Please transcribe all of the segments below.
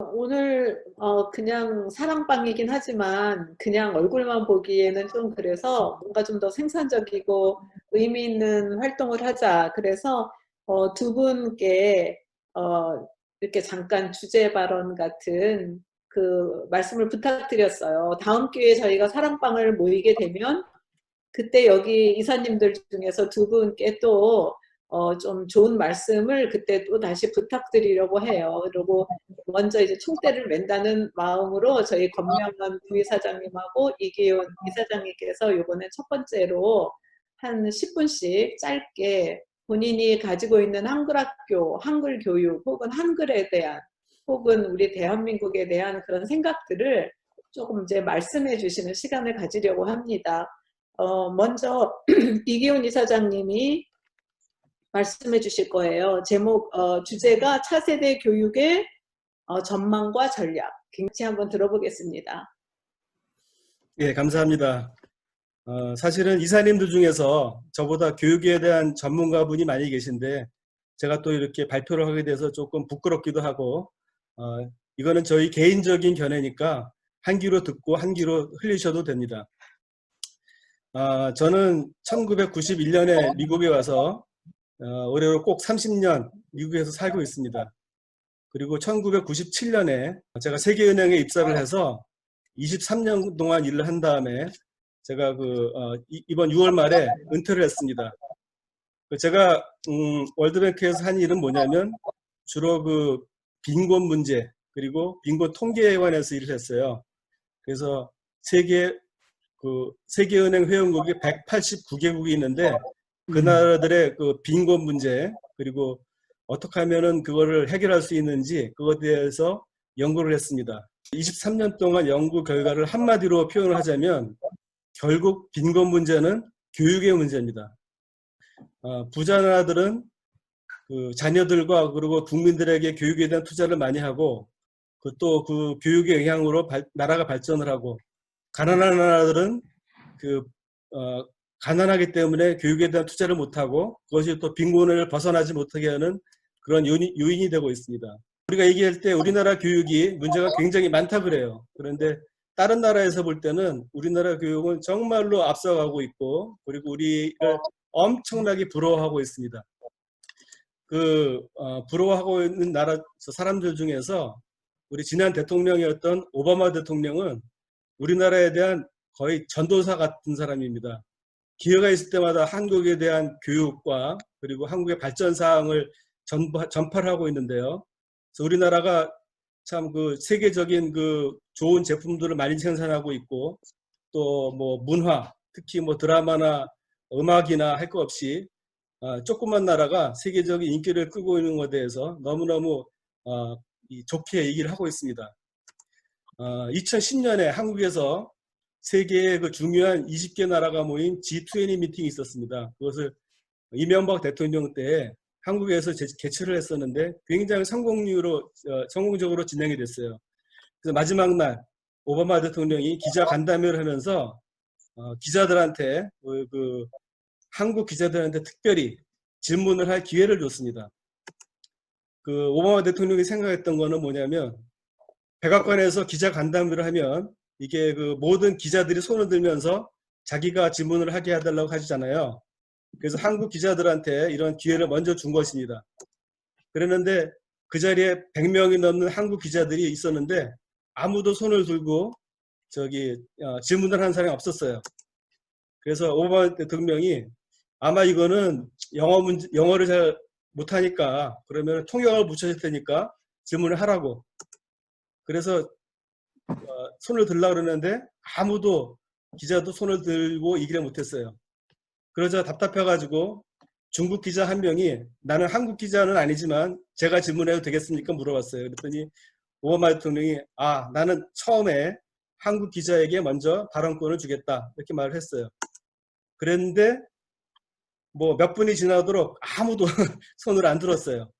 오늘 그냥 사랑방이긴 하지만 그냥 얼굴만 보기에는 좀 그래서 뭔가 좀 더 생산적이고 의미 있는 활동을 하자. 그래서 두 분께 이렇게 잠깐 주제 발언 같은 그 말씀을 부탁드렸어요. 다음 기회에 저희가 사랑방을 모이게 되면 그때 여기 이사님들 중에서 두 분께 또 좀 좋은 말씀을 그때 또 다시 부탁드리려고 해요. 그리고 먼저 이제 총대를 맨다는 마음으로 저희 권명원 부이사장님하고 이기훈 이사장님께서 요번에 첫 번째로 한 10분씩 짧게 본인이 가지고 있는 한글학교, 한글 교육 혹은 한글에 대한 혹은 우리 대한민국에 대한 그런 생각들을 조금 이제 말씀해 주시는 시간을 가지려고 합니다. 먼저 이기훈 이사장님이 말씀해 주실 거예요. 제목, 주제가 차세대 교육의 전망과 전략. 같이 한번 들어보겠습니다. 예, 감사합니다. 사실은 이사님들 중에서 저보다 교육에 대한 전문가분이 많이 계신데 제가 또 이렇게 발표를 하게 돼서 조금 부끄럽기도 하고 이거는 저희 개인적인 견해니까 한 귀로 듣고 한 귀로 흘리셔도 됩니다. 저는 1991년에 미국에 와서 올해로 꼭 30년 미국에서 살고 있습니다. 그리고 1997년에 제가 세계은행에 입사를 해서 23년 동안 일을 한 다음에 제가 이번 6월 말에 은퇴를 했습니다. 제가 월드뱅크에서 한 일은 뭐냐면 주로 빈곤 문제 그리고 빈곤 통계에 관해서 일을 했어요. 그래서 세계은행 회원국이 189개국이 있는데 그 나라들의 빈곤 문제 그리고 어떻게 하면은 그거를 해결할 수 있는지 그것에 대해서 연구를 했습니다. 23년 동안 연구 결과를 한마디로 표현을 하자면 결국 빈곤 문제는 교육의 문제입니다. 부자 나라들은 자녀들과 그리고 국민들에게 교육에 대한 투자를 많이 하고 또 그 교육의 영향으로 나라가 발전을 하고 가난한 나라들은 가난하기 때문에 교육에 대한 투자를 못하고 그것이 또 빈곤을 벗어나지 못하게 하는 그런 요인이 되고 있습니다. 우리가 얘기할 때 우리나라 교육이 문제가 굉장히 많다 그래요. 그런데 다른 나라에서 볼 때는 우리나라 교육은 정말로 앞서가고 있고 그리고 우리를 엄청나게 부러워하고 있습니다. 부러워하고 있는 나라 사람들 중에서 우리 지난 대통령이었던 오바마 대통령은 우리나라에 대한 거의 전도사 같은 사람입니다. 기회가 있을 때마다 한국에 대한 교육과 그리고 한국의 발전 사항을 전파를 하고 있는데요. 그래서 우리나라가 참 세계적인 좋은 제품들을 많이 생산하고 있고 또 뭐 문화, 특히 뭐 드라마나 음악이나 할 것 없이 조그만 나라가 세계적인 인기를 끌고 있는 것에 대해서 너무너무 좋게 얘기를 하고 있습니다. 2010년에 한국에서 세계의 중요한 20개 나라가 모인 G20 미팅이 있었습니다. 그것을 이명박 대통령 때 한국에서 개최를 했었는데 굉장히 성공적으로 진행이 됐어요. 그래서 마지막 날 오바마 대통령이 기자 간담회를 하면서 기자들한테 한국 기자들한테 특별히 질문을 할 기회를 줬습니다. 오바마 대통령이 생각했던 거는 뭐냐면 백악관에서 기자 간담회를 하면 이게 모든 기자들이 손을 들면서 자기가 질문을 하게 해달라고 하시잖아요. 그래서 한국 기자들한테 이런 기회를 먼저 준 것입니다. 그랬는데 그 자리에 100명이 넘는 한국 기자들이 있었는데 아무도 손을 들고 질문을 하는 사람이 없었어요. 그래서 오바마 대통령이 아마 이거는 영어를 잘 못하니까 그러면 통역을 붙여줄 테니까 질문을 하라고. 그래서 손을 들려고 그러는데 아무도 기자도 손을 들고 얘기를 못했어요. 그러자 답답해가지고 중국 기자 한 명이 나는 한국 기자는 아니지만 제가 질문해도 되겠습니까? 물어봤어요. 그랬더니 오바마 대통령이 나는 처음에 한국 기자에게 먼저 발언권을 주겠다 이렇게 말을 했어요. 그랬는데 뭐 몇 분이 지나도록 아무도 손을 안 들었어요.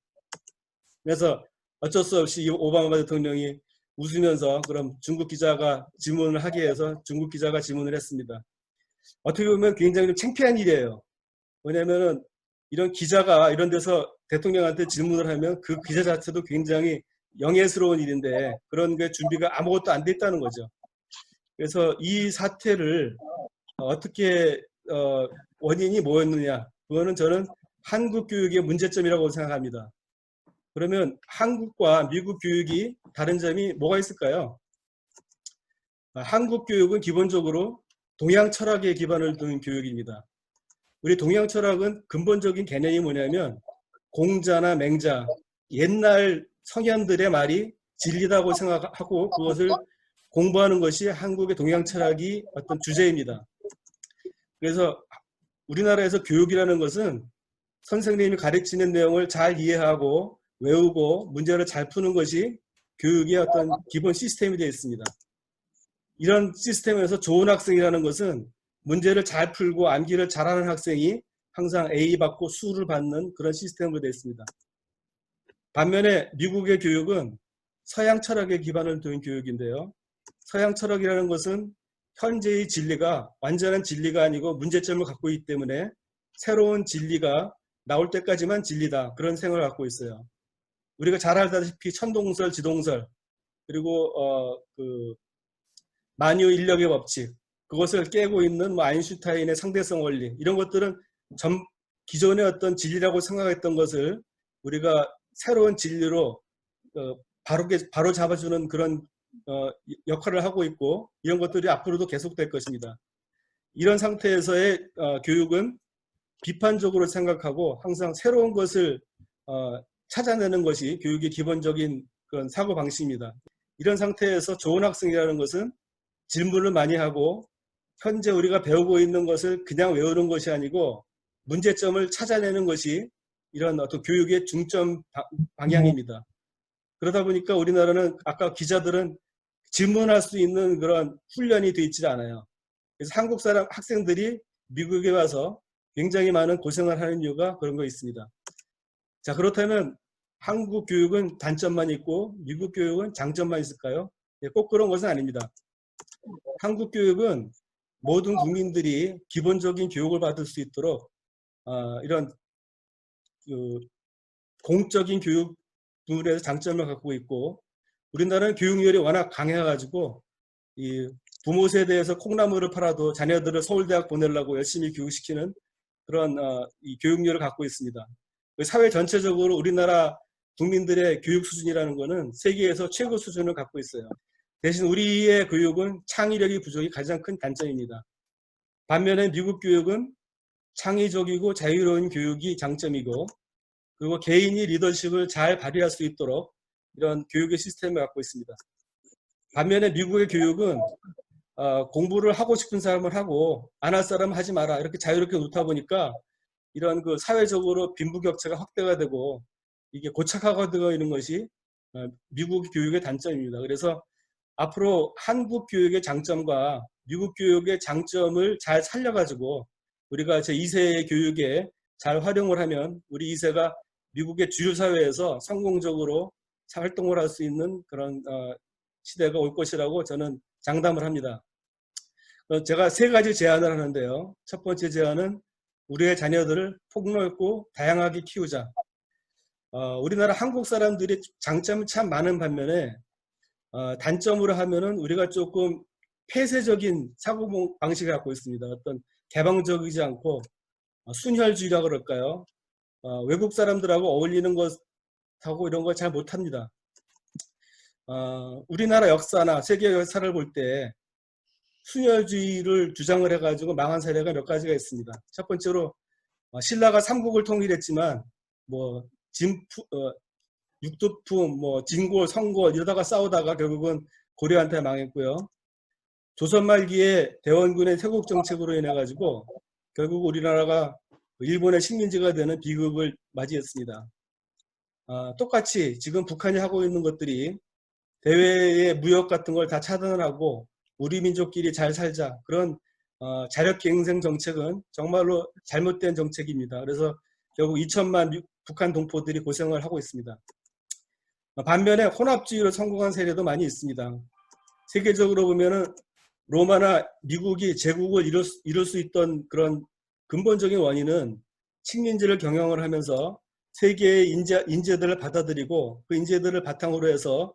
그래서 어쩔 수 없이 오바마 대통령이 웃으면서 그럼 중국 기자가 질문을 하게 해서 중국 기자가 질문을 했습니다. 어떻게 보면 굉장히 좀 창피한 일이에요. 왜냐면은 이런 기자가 이런 데서 대통령한테 질문을 하면 그 기자 자체도 굉장히 영예스러운 일인데 그런 게 준비가 아무것도 안 돼 있다는 거죠. 그래서 이 사태를 어떻게 원인이 뭐였느냐, 그거는 저는 한국 교육의 문제점이라고 생각합니다. 그러면 한국과 미국 교육이 다른 점이 뭐가 있을까요? 한국 교육은 기본적으로 동양 철학에 기반을 둔 교육입니다. 우리 동양 철학은 근본적인 개념이 뭐냐면 공자나 맹자, 옛날 성현들의 말이 진리다고 생각하고 그것을 공부하는 것이 한국의 동양 철학이 어떤 주제입니다. 그래서 우리나라에서 교육이라는 것은 선생님이 가르치는 내용을 잘 이해하고 외우고 문제를 잘 푸는 것이 교육의 어떤 기본 시스템이 되어 있습니다. 이런 시스템에서 좋은 학생이라는 것은 문제를 잘 풀고 암기를 잘하는 학생이 항상 A 받고 수를 받는 그런 시스템으로 되어 있습니다. 반면에 미국의 교육은 서양 철학에 기반을 둔 교육인데요. 서양 철학이라는 것은 현재의 진리가 완전한 진리가 아니고 문제점을 갖고 있기 때문에 새로운 진리가 나올 때까지만 진리다, 그런 생각을 갖고 있어요. 우리가 잘 알다시피 천동설, 지동설, 그리고 만유 인력의 법칙, 그것을 깨고 있는 뭐 아인슈타인의 상대성 원리, 이런 것들은 기존의 어떤 진리라고 생각했던 것을 우리가 새로운 진리로 바로 잡아주는 그런 역할을 하고 있고, 이런 것들이 앞으로도 계속될 것입니다. 이런 상태에서의 교육은 비판적으로 생각하고 항상 새로운 것을 찾아내는 것이 교육의 기본적인 그런 사고방식입니다. 이런 상태에서 좋은 학생이라는 것은 질문을 많이 하고 현재 우리가 배우고 있는 것을 그냥 외우는 것이 아니고 문제점을 찾아내는 것이 이런 어떤 교육의 중점 방향입니다. 그러다 보니까 우리나라는 아까 기자들은 질문할 수 있는 그런 훈련이 되어 있지 않아요. 그래서 한국 사람 학생들이 미국에 와서 굉장히 많은 고생을 하는 이유가 그런 거 있습니다. 자, 그렇다면 한국 교육은 단점만 있고 미국 교육은 장점만 있을까요? 꼭 그런 것은 아닙니다. 한국 교육은 모든 국민들이 기본적인 교육을 받을 수 있도록 이런 공적인 교육 부분에서 장점을 갖고 있고, 우리나라는 교육열이 워낙 강해가지고 이 부모 세대에서 콩나물을 팔아도 자녀들을 서울대학 보내려고 열심히 교육시키는 그런 이 교육열을 갖고 있습니다. 사회 전체적으로 우리나라 국민들의 교육 수준이라는 것은 세계에서 최고 수준을 갖고 있어요. 대신 우리의 교육은 창의력이 부족이 가장 큰 단점입니다. 반면에 미국 교육은 창의적이고 자유로운 교육이 장점이고, 그리고 개인이 리더십을 잘 발휘할 수 있도록 이런 교육의 시스템을 갖고 있습니다. 반면에 미국의 교육은 공부를 하고 싶은 사람을 하고 안 할 사람은 하지 마라, 이렇게 자유롭게 놓다 보니까 이런 그 사회적으로 빈부격차가 확대가 되고 이게 고착화가 되어 있는 것이 미국 교육의 단점입니다. 그래서 앞으로 한국 교육의 장점과 미국 교육의 장점을 잘 살려가지고 우리가 제2세의 교육에 잘 활용을 하면 우리 2세가 미국의 주류 사회에서 성공적으로 활동을 할 수 있는 그런 시대가 올 것이라고 저는 장담을 합니다. 제가 3가지 제안을 하는데요. 첫 번째 제안은 우리의 자녀들을 폭넓고 다양하게 키우자. 우리나라 한국 사람들이 장점이 참 많은 반면에 단점으로 하면은 우리가 조금 폐쇄적인 사고방식을 갖고 있습니다. 어떤 개방적이지 않고 순혈주의라고 그럴까요? 외국 사람들하고 어울리는 것하고 이런 거 잘 못합니다. 우리나라 역사나 세계 역사를 볼 때 순혈주의를 주장을 해가지고 망한 사례가 몇 가지가 있습니다. 첫 번째로 신라가 삼국을 통일했지만 뭐 육두품, 뭐 진골, 성골 이러다가 싸우다가 결국은 고려한테 망했고요. 조선 말기에 대원군의 세국 정책으로 인해 가지고 결국 우리나라가 일본의 식민지가 되는 비극을 맞이했습니다. 똑같이 지금 북한이 하고 있는 것들이 대외의 무역 같은 걸 다 차단을 하고 우리 민족끼리 잘 살자, 그런 자력갱생 정책은 정말로 잘못된 정책입니다. 그래서 결국 2천만 북한 동포들이 고생을 하고 있습니다. 반면에 혼합주의로 성공한 세력도 많이 있습니다. 세계적으로 보면은 로마나 미국이 제국을 이룰 수 있던 그런 근본적인 원인은 식민지를 경영을 하면서 세계의 인재들을 받아들이고 그 인재들을 바탕으로 해서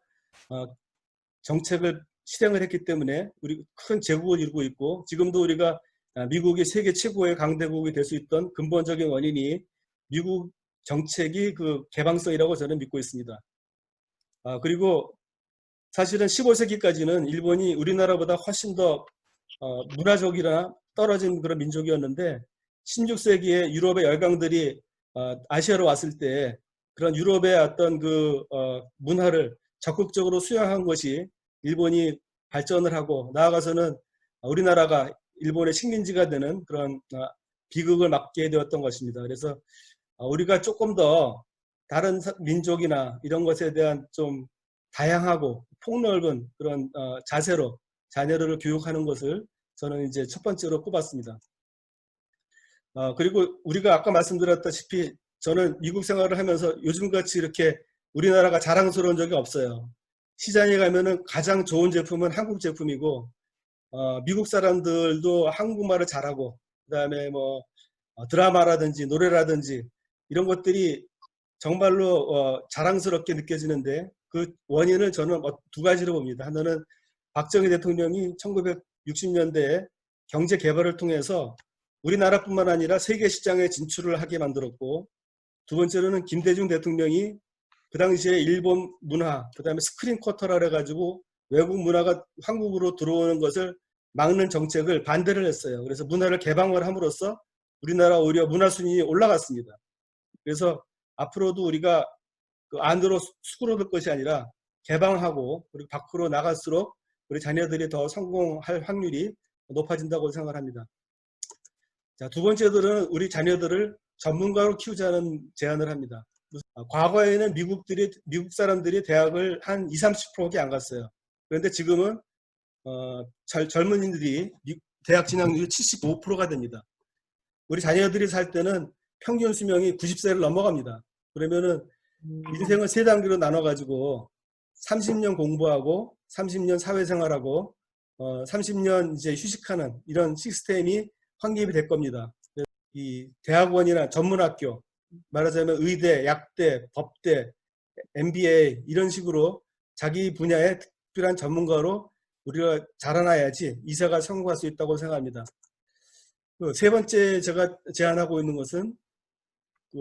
정책을 실행을 했기 때문에 우리 큰 제국을 이루고 있고, 지금도 우리가 미국이 세계 최고의 강대국이 될 수 있던 근본적인 원인이 미국 정책이 그 개방성이라고 저는 믿고 있습니다. 그리고 사실은 15세기까지는 일본이 우리나라보다 훨씬 더 문화적이나 떨어진 그런 민족이었는데, 16세기에 유럽의 열강들이 아시아로 왔을 때 그런 유럽의 어떤 그 문화를 적극적으로 수용한 것이 일본이 발전을 하고, 나아가서는 우리나라가 일본의 식민지가 되는 그런 비극을 맞게 되었던 것입니다. 그래서 우리가 조금 더 다른 민족이나 이런 것에 대한 좀 다양하고 폭넓은 그런 자세로 자녀들을 교육하는 것을 저는 이제 첫 번째로 꼽았습니다. 그리고 우리가 아까 말씀드렸다시피 저는 미국 생활을 하면서 요즘같이 이렇게 우리나라가 자랑스러운 적이 없어요. 시장에 가면은 가장 좋은 제품은 한국 제품이고, 미국 사람들도 한국말을 잘하고, 그다음에 뭐 드라마라든지 노래라든지 이런 것들이 정말로 자랑스럽게 느껴지는데, 그 원인을 저는 두 가지로 봅니다. 하나는 박정희 대통령이 1960년대에 경제 개발을 통해서 우리나라뿐만 아니라 세계 시장에 진출을 하게 만들었고, 두 번째로는 김대중 대통령이 그 당시에 일본 문화, 그 다음에 스크린 쿼터라 해가지고 외국 문화가 한국으로 들어오는 것을 막는 정책을 반대를 했어요. 그래서 문화를 개방을 함으로써 우리나라 오히려 문화 순위이 올라갔습니다. 그래서 앞으로도 우리가 그 안으로 수그러들 것이 아니라 개방하고 그리고 밖으로 나갈수록 우리 자녀들이 더 성공할 확률이 높아진다고 생각을 합니다. 자, 두 번째로는 우리 자녀들을 전문가로 키우자는 제안을 합니다. 과거에는 미국 사람들이 대학을 한 20, 30%밖에 안 갔어요. 그런데 지금은 젊은이들이 대학 진학률이 75%가 됩니다. 우리 자녀들이 살 때는 평균 수명이 90세를 넘어갑니다. 그러면은 인생을 세 단계로 나눠가지고 30년 공부하고 30년 사회생활하고 30년 이제 휴식하는 이런 시스템이 확립이 될 겁니다. 이 대학원이나 전문학교, 말하자면 의대, 약대, 법대, MBA 이런 식으로 자기 분야의 특별한 전문가로 우리가 자라나야지 이사가 성공할 수 있다고 생각합니다. 세 번째 제가 제안하고 있는 것은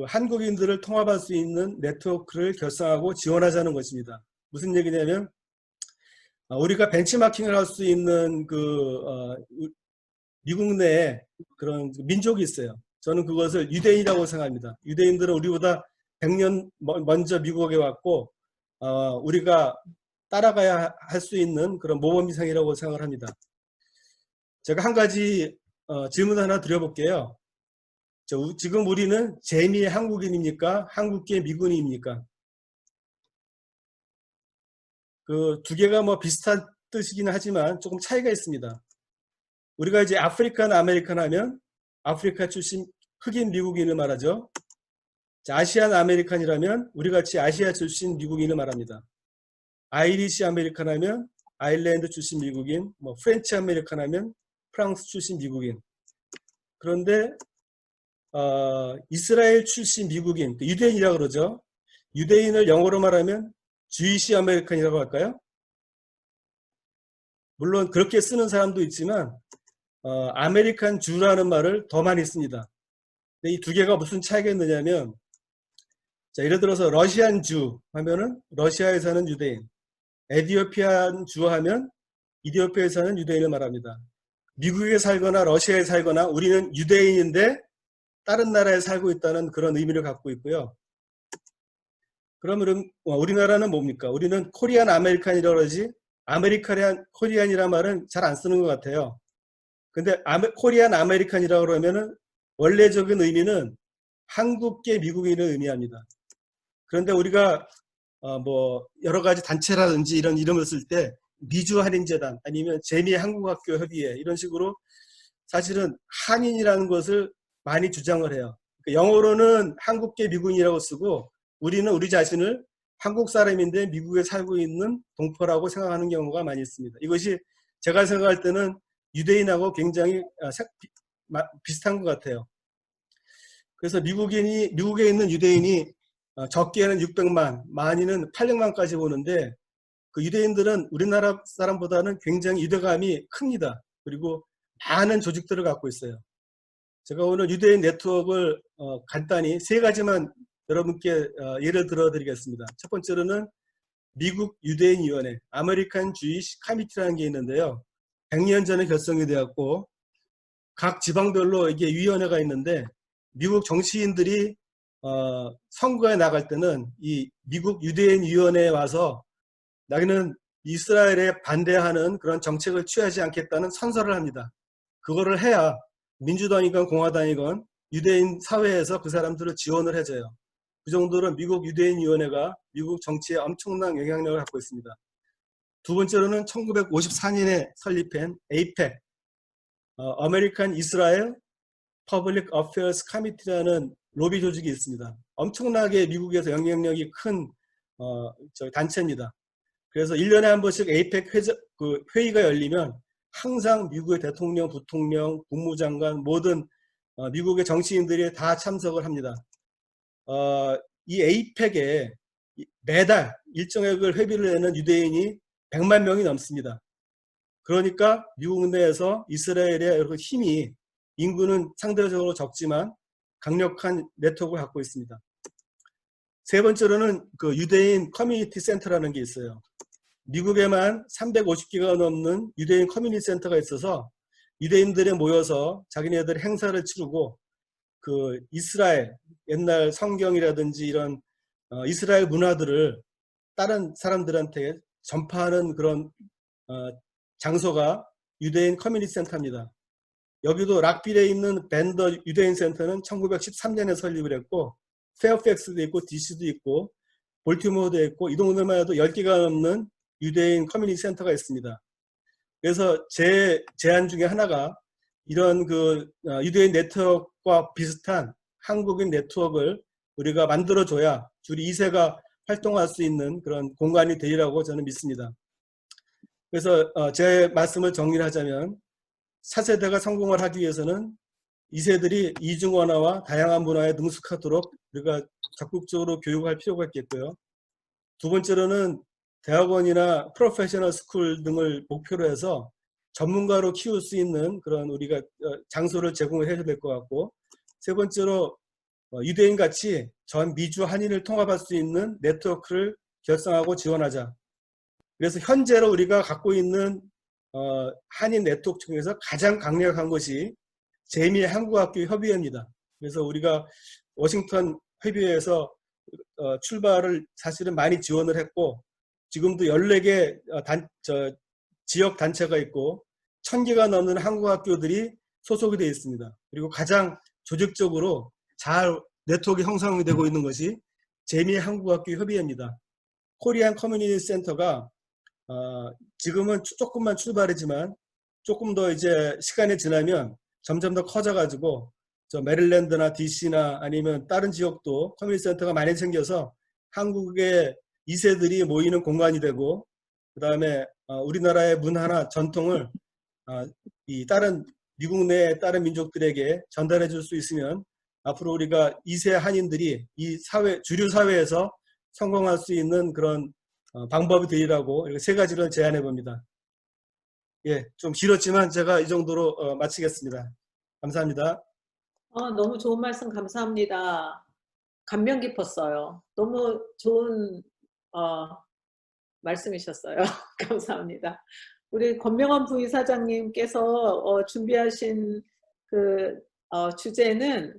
한국인들을 통합할 수 있는 네트워크를 결성하고 지원하자는 것입니다. 무슨 얘기냐면 우리가 벤치마킹을 할 수 있는 미국 내에 그런 민족이 있어요. 저는 그것을 유대인이라고 생각합니다. 유대인들은 우리보다 100년 먼저 미국에 왔고 우리가 따라가야 할 수 있는 그런 모범이상이라고 생각을 합니다. 제가 한 가지 질문 하나 드려볼게요. 지금 우리는 재미의 한국인입니까? 한국계 미군인입니까? 그 두 개가 뭐 비슷한 뜻이긴 하지만 조금 차이가 있습니다. 우리가 이제 아프리칸 아메리칸 하면 아프리카 출신 흑인 미국인을 말하죠. 아시안 아메리칸이라면 우리같이 아시아 출신 미국인을 말합니다. 아이리시 아메리칸 하면 아일랜드 출신 미국인, 뭐 프렌치 아메리칸 하면 프랑스 출신 미국인. 그런데 이스라엘 출신 미국인, 유대인이라고 그러죠. 유대인을 영어로 말하면 주이시 아메리칸이라고 할까요? 물론 그렇게 쓰는 사람도 있지만 아메리칸 주라는 말을 더 많이 씁니다. 이 두 개가 무슨 차이가 있느냐면, 자, 예를 들어서 러시안 주 하면은 러시아에 사는 유대인, 에티오피안 주 하면 이디오피아에 사는 유대인을 말합니다. 미국에 살거나 러시아에 살거나 우리는 유대인인데 다른 나라에 살고 있다는 그런 의미를 갖고 있고요. 그러면 우리나라는 뭡니까? 우리는 코리안 아메리칸이라고 그러지 아메리칸 코리안이란 말은 잘 안 쓰는 것 같아요. 근데 코리안 아메리칸이라고 그러면은 원래적인 의미는 한국계 미국인을 의미합니다. 그런데 우리가 뭐 여러 가지 단체라든지 이런 이름을 쓸 때 미주 한인재단 아니면 재미 한국학교 협의회 이런 식으로 사실은 한인이라는 것을 많이 주장을 해요. 영어로는 한국계 미국인이라고 쓰고 우리는 우리 자신을 한국 사람인데 미국에 살고 있는 동포라고 생각하는 경우가 많이 있습니다. 이것이 제가 생각할 때는 유대인하고 굉장히 비슷한 것 같아요. 그래서 미국에 있는 유대인이 적게는 600만, 많이는 800만까지 오는데 그 유대인들은 우리나라 사람보다는 굉장히 유대감이 큽니다. 그리고 많은 조직들을 갖고 있어요. 제가 오늘 유대인 네트워크를 간단히 세 가지만 여러분께 예를 들어 드리겠습니다. 첫 번째로는 미국 유대인위원회, 아메리칸 주이시 커미티라는 게 있는데요. 100년 전에 결성이 되었고 각 지방별로 이게 위원회가 있는데 미국 정치인들이 선거에 나갈 때는 이 미국 유대인위원회에 와서 나는 이스라엘에 반대하는 그런 정책을 취하지 않겠다는 선서를 합니다. 그거를 해야 민주당이건 공화당이건 유대인 사회에서 그 사람들을 지원을 해줘요. 그 정도로 미국 유대인위원회가 미국 정치에 엄청난 영향력을 갖고 있습니다. 두 번째로는 1954년에 설립한 APEC, 아메리칸 이스라엘 퍼블릭 어페어스 커미티라는 로비 조직이 있습니다. 엄청나게 미국에서 영향력이 큰 단체입니다. 그래서 1년에 한 번씩 APEC 회의가 열리면 항상 미국의 대통령, 부통령, 국무장관, 모든 미국의 정치인들이 다 참석을 합니다. 이 APEC에 매달 일정액을 회비를 내는 유대인이 100만 명이 넘습니다. 그러니까 미국 내에서 이스라엘의 힘이 인구는 상대적으로 적지만 강력한 네트워크를 갖고 있습니다. 세 번째로는 그 유대인 커뮤니티 센터라는 게 있어요. 미국에만 350개가 넘는 유대인 커뮤니티 센터가 있어서 유대인들이 모여서 자기네들 행사를 치르고 그 이스라엘 옛날 성경이라든지 이런 이스라엘 문화들을 다른 사람들한테 전파하는 그런 장소가 유대인 커뮤니티 센터입니다. 여기도 락빌에 있는 밴더 유대인 센터는 1913년에 설립을 했고 페어팩스도 있고 DC도 있고 볼티모어도 있고 이 동네만 해도 10개가 넘는 유대인 커뮤니티 센터가 있습니다. 그래서 제 제안 중에 하나가 이런 그 유대인 네트워크와 비슷한 한국인 네트워크를 우리가 만들어줘야 우리 2세가 활동할 수 있는 그런 공간이 되리라고 저는 믿습니다. 그래서 제 말씀을 정리를 하자면 4세대가 성공을 하기 위해서는 2세들이 이중언어와 다양한 문화에 능숙하도록 우리가 적극적으로 교육할 필요가 있겠고요. 두 번째로는 대학원이나 프로페셔널 스쿨 등을 목표로 해서 전문가로 키울 수 있는 그런 우리가 장소를 제공을 해야 될 것 같고, 세 번째로 유대인 같이 전 미주 한인을 통합할 수 있는 네트워크를 결성하고 지원하자. 그래서 현재로 우리가 갖고 있는 한인 네트워크 중에서 가장 강력한 것이 재미 한국학교 협의회입니다. 그래서 우리가 워싱턴 협의회에서 출발을 사실은 많이 지원을 했고 지금도 14개 지역 단체가 있고 1000개가 넘는 한국학교들이 소속이 되어 있습니다. 그리고 가장 조직적으로 잘 네트워크 형성이 되고 있는 것이 재미 한국학교 협의회입니다. 코리안 커뮤니티 센터가 지금은 조금만 출발이지만 조금 더 이제 시간이 지나면 점점 더 커져가지고 저 메릴랜드나 DC나 아니면 다른 지역도 커뮤니티 센터가 많이 생겨서 한국의 2세들이 모이는 공간이 되고 그 다음에 우리나라의 문화나 전통을 이 다른 미국 내 다른 민족들에게 전달해 줄 수 있으면 앞으로 우리가 2세 한인들이 이 사회 주류 사회에서 성공할 수 있는 그런 방법이 되리라고 이렇게 세 가지를 제안해 봅니다. 예, 좀 길었지만 제가 이 정도로 마치겠습니다. 감사합니다. 너무 좋은 말씀 감사합니다. 감명 깊었어요. 너무 좋은 말씀이셨어요. 감사합니다. 우리 권명원 부이사장님께서 준비하신 그 주제는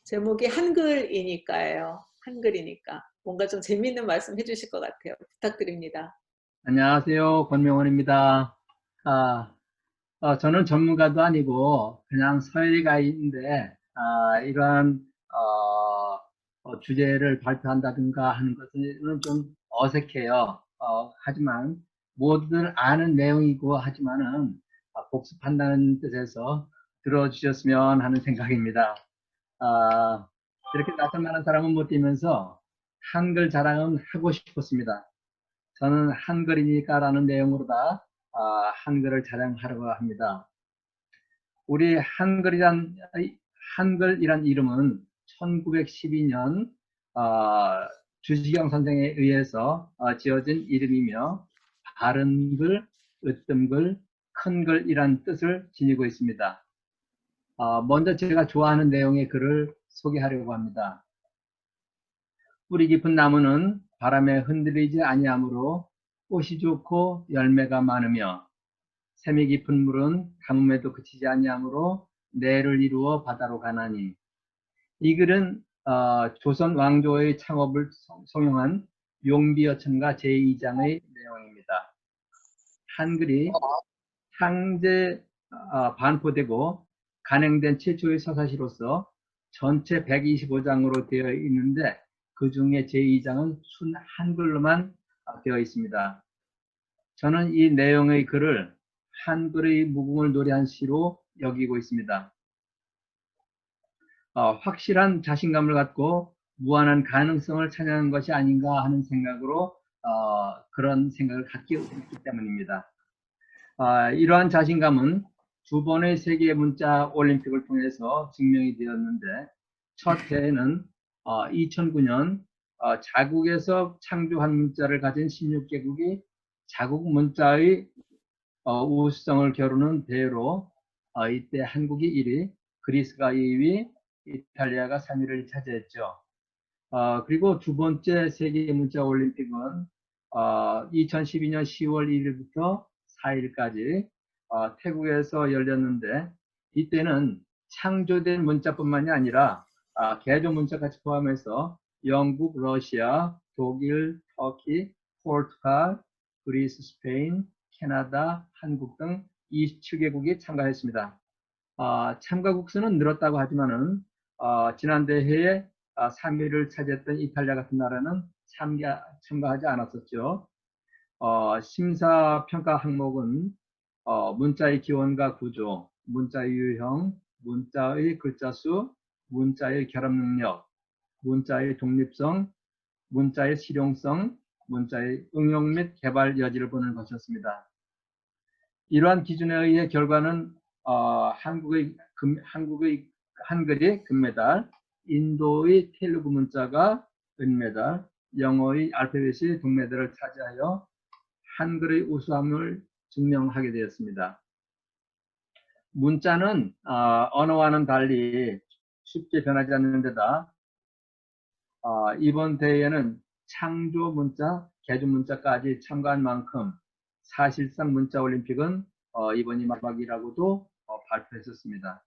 제목이 한글이니까예요. 한글이니까. 뭔가 좀 재미있는 말씀 해주실 것 같아요. 부탁드립니다. 안녕하세요. 권명원입니다. 저는 전문가도 아니고 그냥 서예가인데 이런 주제를 발표한다든가 하는 것은 좀 어색해요. 하지만 모두들 아는 내용이고 하지만은 복습한다는 뜻에서 들어주셨으면 하는 생각입니다. 이렇게 낯선 많은 사람은 못 뛰면서 한글 자랑은 하고 싶었습니다. 저는 한글이니까 라는 내용으로다 한글을 자랑하려고 합니다. 우리 한글이란 이름은 1912년 주시경 선생에 의해서 지어진 이름이며 바른 글, 으뜸 글, 큰 글이란 뜻을 지니고 있습니다. 먼저 제가 좋아하는 내용의 글을 소개하려고 합니다. 뿌리 깊은 나무는 바람에 흔들리지 아니하므로 꽃이 좋고 열매가 많으며 샘이 깊은 물은 가뭄에도 그치지 아니하므로 내를 이루어 바다로 가나니. 이 글은 조선 왕조의 창업을 송영한 용비어천가 제2장의 내용입니다. 한글이 상제 반포되고 간행된 최초의 서사시로서 전체 125장으로 되어 있는데 그 중에 제2장은 순 한글로만 되어 있습니다. 저는 이 내용의 글을 한글의 무궁을 노래한 시로 여기고 있습니다. 확실한 자신감을 갖고 무한한 가능성을 찬양한 것이 아닌가 하는 생각으로 그런 생각을 갖기 때문입니다. 이러한 자신감은 두 번의 세계 문자 올림픽을 통해서 증명이 되었는데, 첫 해에는 2009년 자국에서 창조한 문자를 가진 16개국이 자국 문자의 우수성을 겨루는 대회로 이때 한국이 1위, 그리스가 2위, 이탈리아가 3위를 차지했죠. 그리고 두 번째 세계 문자 올림픽은 2012년 10월 1일부터 4일까지 태국에서 열렸는데, 이때는 창조된 문자뿐만이 아니라 개조 문자까지 포함해서 영국, 러시아, 독일, 터키, 포르투갈, 그리스, 스페인, 캐나다, 한국 등 27개국이 참가했습니다. 참가국 수는 늘었다고 하지만은 지난 대회에 3위를 차지했던 이탈리아 같은 나라는 참가하지 않았었죠. 심사평가 항목은 문자의 기원과 구조, 문자의 유형, 문자의 글자 수, 문자의 결합 능력, 문자의 독립성, 문자의 실용성, 문자의 응용 및 개발 여지를 보는 것이었습니다. 이러한 기준에 의해 결과는 한국의 한글이 금메달, 인도의 텔루구 문자가 은메달, 영어의 알파벳이 동메달을 차지하여 한글의 우수함을 증명하게 되었습니다. 문자는 언어와는 달리 쉽게 변하지 않는 데다 이번 대회에는 창조 문자, 개조 문자까지 참가한 만큼 사실상 문자 올림픽은 이번이 마지막이라고도 발표했었습니다.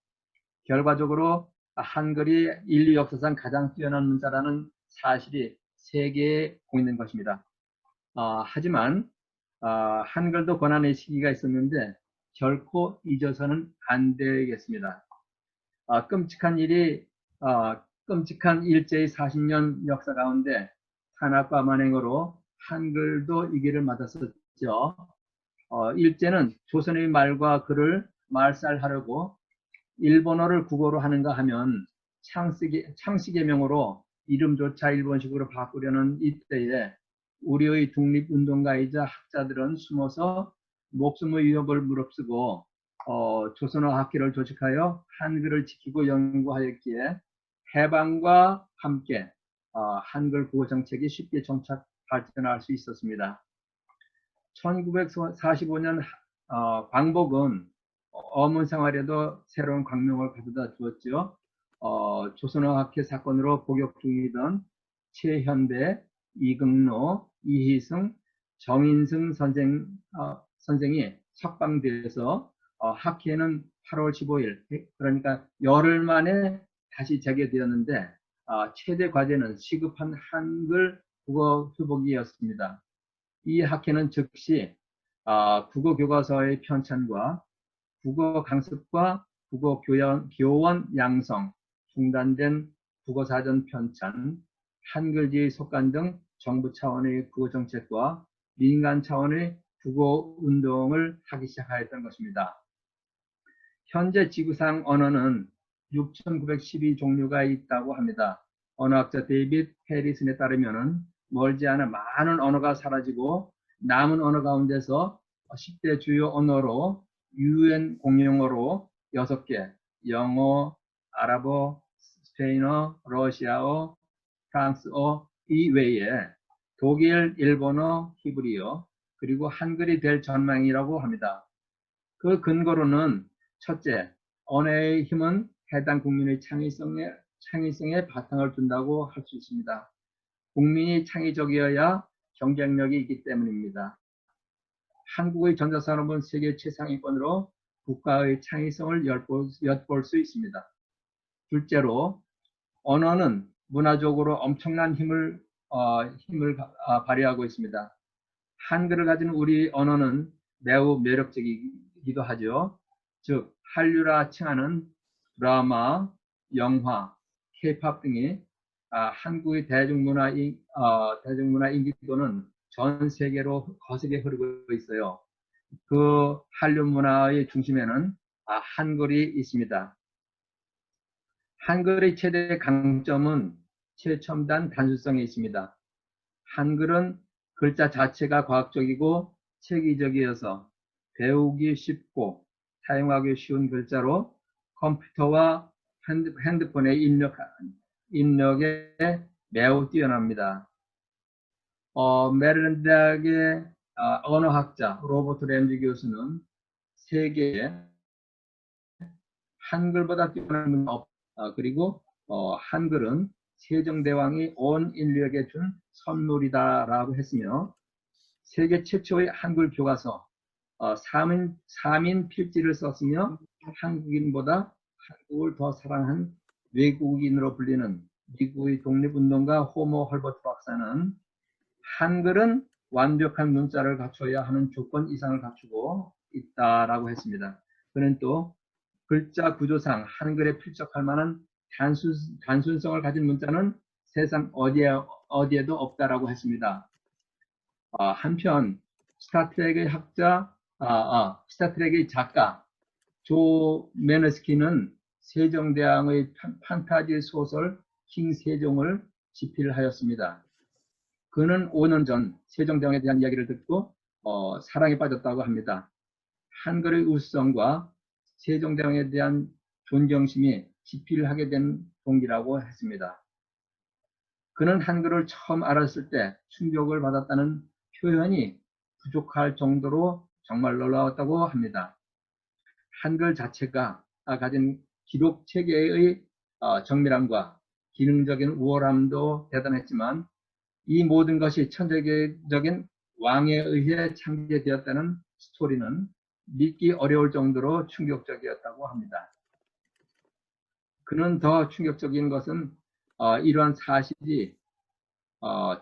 결과적으로 한글이 인류 역사상 가장 뛰어난 문자라는 사실이 세계에 공인된 것입니다. 하지만 한글도 고난의 시기가 있었는데 결코 잊어서는 안 되겠습니다. 끔찍한 일제의 40년 역사 가운데 탄압과 만행으로 한글도 이 길을 맞았었죠. 일제는 조선의 말과 글을 말살하려고 일본어를 국어로 하는가 하면 창씨의 명으로 이름조차 일본식으로 바꾸려는 이때에 우리의 독립운동가이자 학자들은 숨어서 목숨의 위협을 무릅쓰고 조선어 학회를 조직하여 한글을 지키고 연구하였기에 해방과 함께 한글 국어 정책이 쉽게 발전할 수 있었습니다. 1945년 광복은 어문 생활에도 새로운 광명을 가져다 주었죠. 조선어 학회 사건으로 복역 중이던 최현배, 이금노, 이희승, 정인승 선생이 석방돼서 학회는 8월 15일, 그러니까 열흘 만에 다시 재개되었는데 최대 과제는 시급한 한글 국어 회복이었습니다. 이 학회는 즉시 국어 교과서의 편찬과 국어 강습과 국어 교원 양성, 중단된 국어사전 편찬, 한글지의 속간 등 정부 차원의 국어 정책과 민간 차원의 국어 운동을 하기 시작하였던 것입니다. 현재 지구상 언어는 6,912종류가 있다고 합니다. 언어학자 데이빗 해리슨에 따르면 멀지 않아 많은 언어가 사라지고 남은 언어 가운데서 10대 주요 언어로 UN 공용어로 6개, 영어, 아랍어, 스페인어, 러시아어, 프랑스어 이외에 독일, 일본어, 히브리어, 그리고 한글이 될 전망이라고 합니다. 그 근거로는 첫째, 언어의 힘은 해당 국민의 창의성에 바탕을 둔다고 할 수 있습니다. 국민이 창의적이어야 경쟁력이 있기 때문입니다. 한국의 전자산업은 세계 최상위권으로 국가의 창의성을 엿볼 수 있습니다. 둘째로, 언어는 문화적으로 엄청난 힘을 발휘하고 있습니다. 한글을 가진 우리 언어는 매우 매력적이기도 하죠. 즉, 한류라 칭하는 드라마, 영화, K-팝 등이 한국의 대중문화 인기도는 전 세계로 거세게 흐르고 있어요. 그 한류 문화의 중심에는 한글이 있습니다. 한글의 최대 강점은 최첨단 단순성에 있습니다. 한글은 글자 자체가 과학적이고 체계적이어서 배우기 쉽고 사용하기 쉬운 글자로 컴퓨터와 핸드폰의 입력에 매우 뛰어납니다. 메릴랜드 대학의 언어학자 로버트 램지 교수는 세계에 한글보다 뛰어난 문화 그리고 한글은 세종대왕이 온 인류에게 준 선물이다라고 했으며 세계 최초의 한글 교과서 3인 필지를 썼으며 한국인보다 한국을 더 사랑한 외국인으로 불리는 미국의 독립운동가 호모 헐버트 박사는 한글은 완벽한 문자를 갖춰야 하는 조건 이상을 갖추고 있다라고 했습니다. 그는 또 글자 구조상 한글에 필적할 만한 단순성을 가진 문자는 세상 어디에도 없다라고 했습니다. 한편 스타트rek의 스타트rek의 작가 조 메너스키는 세종대왕의 판타지 소설 킹 세종을 집필하였습니다. 그는 5년 전 세종대왕에 대한 이야기를 듣고 사랑에 빠졌다고 합니다. 한글의 우수성과 세종대왕에 대한 존경심이 집필하게 된 동기라고 했습니다. 그는 한글을 처음 알았을 때 충격을 받았다는 표현이 부족할 정도로 정말 놀라웠다고 합니다. 한글 자체가 가진 기록 체계의 정밀함과 기능적인 우월함도 대단했지만 이 모든 것이 천재적인 왕에 의해 창제되었다는 스토리는 믿기 어려울 정도로 충격적이었다고 합니다. 그는 더 충격적인 것은 이러한 사실이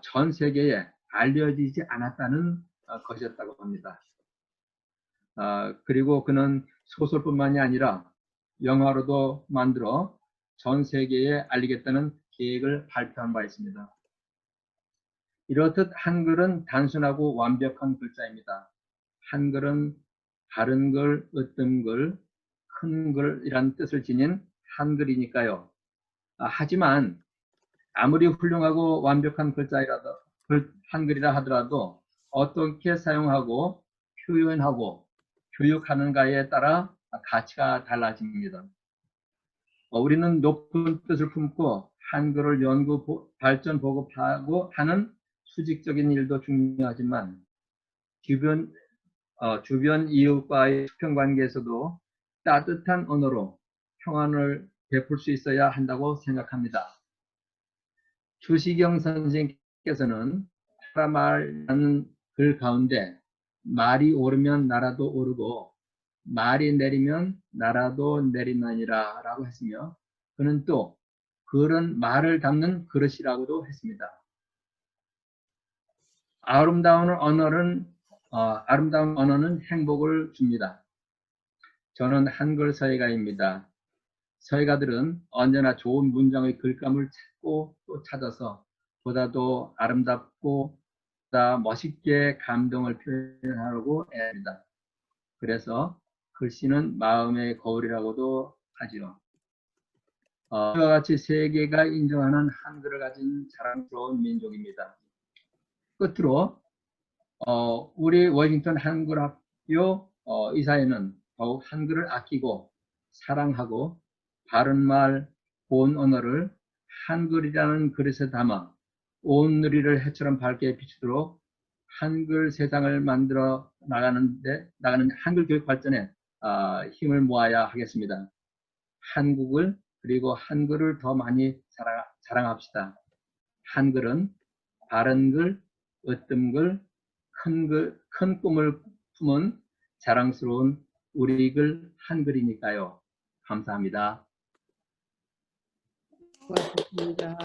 전 세계에 알려지지 않았다는 것이었다고 합니다. 그리고 그는 소설뿐만이 아니라 영화로도 만들어 전 세계에 알리겠다는 계획을 발표한 바 있습니다. 이렇듯 한글은 단순하고 완벽한 글자입니다. 한글은 바른 글, 으뜸 글, 큰 글이란 뜻을 지닌 한글이니까요. 하지만 아무리 훌륭하고 완벽한 한글이라 하더라도 어떻게 사용하고 표현하고 교육하는가에 따라 가치가 달라집니다. 우리는 높은 뜻을 품고 한글을 연구, 발전, 보급하고 하는 수직적인 일도 중요하지만 주변 이웃과의 수평관계에서도 따뜻한 언어로 평안을 베풀 수 있어야 한다고 생각합니다. 주시경 선생님께서는 파라말라는 글 가운데 말이 오르면 나라도 오르고 말이 내리면 나라도 내리나니라 라고 했으며 그는 또 글은 말을 담는 그릇이라고도 했습니다. 아름다운 언어는 행복을 줍니다. 저는 한글 서예가입니다. 서예가들은 언제나 좋은 문장의 글감을 찾고 또 찾아서 보다 더 아름답고 보다 멋있게 감동을 표현하려고 애합니다. 그래서 글씨는 마음의 거울이라고도 하지요. 이와 같이 세계가 인정하는 한글을 가진 자랑스러운 민족입니다. 끝으로 우리 워싱턴 한글학교 이사회는 더욱 한글을 아끼고 사랑하고 바른말, 고운 언어를 한글이라는 그릇에 담아 온 누리를 해처럼 밝게 비추도록 한글 세상을 만들어 나가는 한글 교육 발전에 힘을 모아야 하겠습니다. 한국을 그리고 한글을 더 많이 자랑합시다. 한글은 바른 글, 으뜸 글, 큰 꿈을 품은 자랑스러운 우리 글 한글이니까요. 감사합니다. 고맙습니다.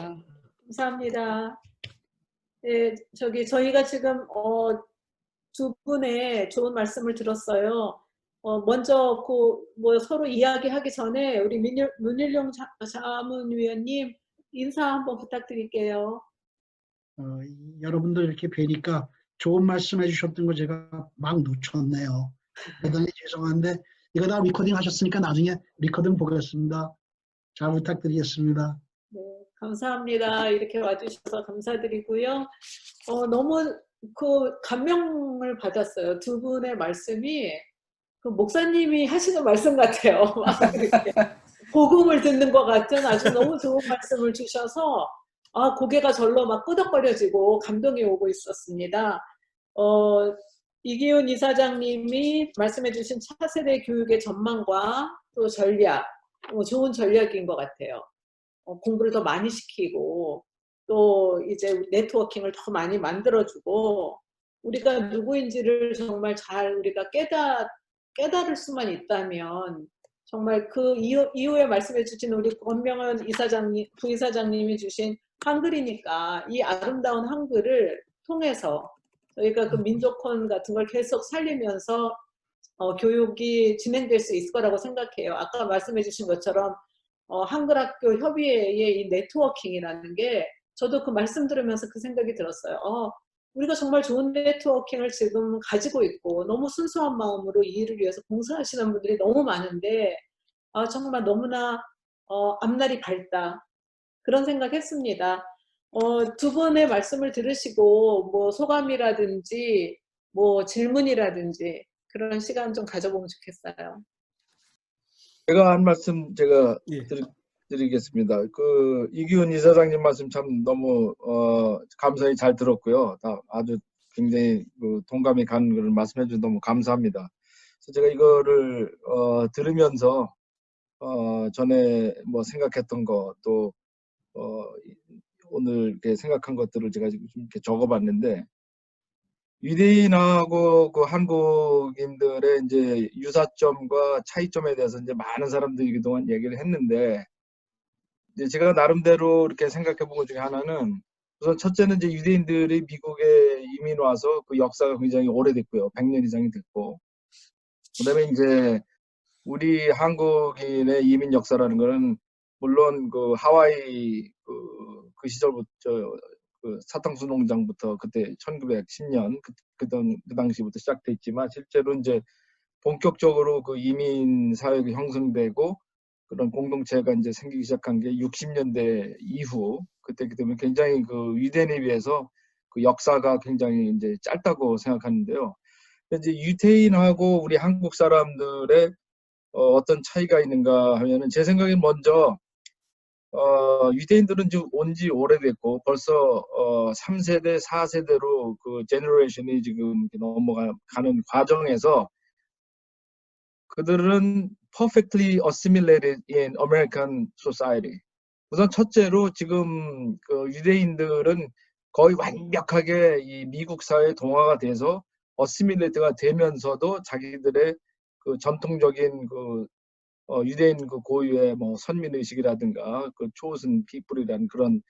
감사합니다. 네, 저희가 지금 두 분의 좋은 말씀을 들었어요. 먼저 서로 이야기하기 전에 우리 문일용 자문위원님 인사 한번 부탁드릴게요. 여러분들 이렇게 뵈니까 좋은 말씀 해주셨던 거 제가 막 놓쳤네요. 대단히 죄송한데 이거 다 리코딩 하셨으니까 나중에 리코딩 보겠습니다. 잘 부탁드리겠습니다. 네, 감사합니다. 이렇게 와주셔서 감사드리고요. 너무 감명을 받았어요. 두 분의 말씀이 목사님이 하시는 말씀 같아요. 복음을 듣는 것 같은 아주 너무 좋은 말씀을 주셔서 고개가 절로 막 끄덕거려지고 감동이 오고 있었습니다. 이기훈 이사장님이 말씀해 주신 차세대 교육의 전망과 또 전략, 좋은 전략인 것 같아요. 공부를 더 많이 시키고 또 이제 네트워킹을 더 많이 만들어주고 우리가 누구인지를 정말 잘 우리가 깨달을 수만 있다면 정말 그 이후에 말씀해 주신 우리 권명은 부이사장님이 주신 한글이니까 이 아름다운 한글을 통해서 저희가 그 민족혼 같은 걸 계속 살리면서 교육이 진행될 수 있을 거라고 생각해요. 아까 말씀해 주신 것처럼 한글학교 협의회의 이 네트워킹이라는 게 저도 그 말씀 들으면서 그 생각이 들었어요. 우리가 정말 좋은 네트워킹을 지금 가지고 있고 너무 순수한 마음으로 이 일을 위해서 봉사하시는 분들이 너무 많은데 정말 너무나 앞날이 밝다 그런 생각했습니다. 두 분의 말씀을 들으시고 뭐 소감이라든지 뭐 질문이라든지 그런 시간 좀 가져보면 좋겠어요. 제가 한 말씀 제가 예. 드리겠습니다. 이기훈 이사장님 말씀 참 너무 감사히 잘 들었고요. 아주 굉장히 동감이 가는 걸 말씀해 주셔서 너무 감사합니다. 그래서 제가 이거를 들으면서 전에 뭐 생각했던 거 또 오늘 이렇게 생각한 것들을 제가 지금 좀 이렇게 적어봤는데 유대인하고 그 한국인들의 이제 유사점과 차이점에 대해서 이제 많은 사람들이 그동안 얘기를 했는데 이제 제가 나름대로 이렇게 생각해 본 것 중에 하나는 우선 첫째는 이제 유대인들이 미국에 이민 와서 그 역사가 굉장히 오래됐고요. 100년 이상이 됐고 그다음에 이제 우리 한국인의 이민 역사라는 거는 물론 그 하와이 그 시절부터 그 사탕수 농장부터 그때 1910년 그 당시부터 시작됐지만 실제로 이제 본격적으로 그 이민 사회가 형성되고 그런 공동체가 이제 생기기 시작한 게 60년대 이후 그때기 때문에 굉장히 그 유대인에 비해서 그 역사가 굉장히 이제 짧다고 생각하는데요. 이제 유태인하고 우리 한국 사람들의 어떤 차이가 있는가 하면은 제 생각엔 먼저 유대인들은 지금 온 지 오래됐고 벌써 3세대, 4세대로 그 제너레이션이 지금 넘어가는 과정에서 그들은 perfectly assimilated in American society. 우선 첫째로 지금 그 유대인들은 거의 완벽하게 이 미국 사회에 동화가 돼서 어시밀레이트가 되면서도 자기들의 그 전통적인 그 유대인 그 고유의 뭐 선민의식이라든가 그 chosen people이라는 그런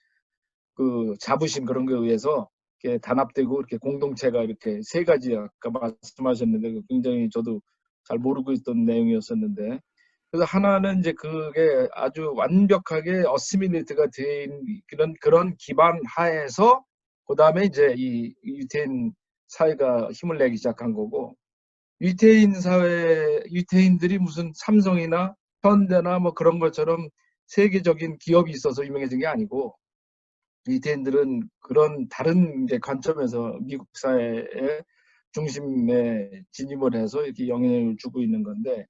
그 자부심 그런 거에 의해서 이렇게 단합되고 이렇게 공동체가 이렇게 세 가지 아까 말씀하셨는데 굉장히 저도 잘 모르고 있던 내용이었었는데 그래서 하나는 이제 그게 아주 완벽하게 어시밀레이트가 된 그런 기반 하에서 그 다음에 이제 이 유태인 사회가 힘을 내기 시작한 거고 유태인들이 무슨 삼성이나 현대나 뭐 그런 것처럼 세계적인 기업이 있어서 유명해진 게 아니고 유태인들은 그런 다른 이제 관점에서 미국 사회의 중심에 진입을 해서 이렇게 영향을 주고 있는 건데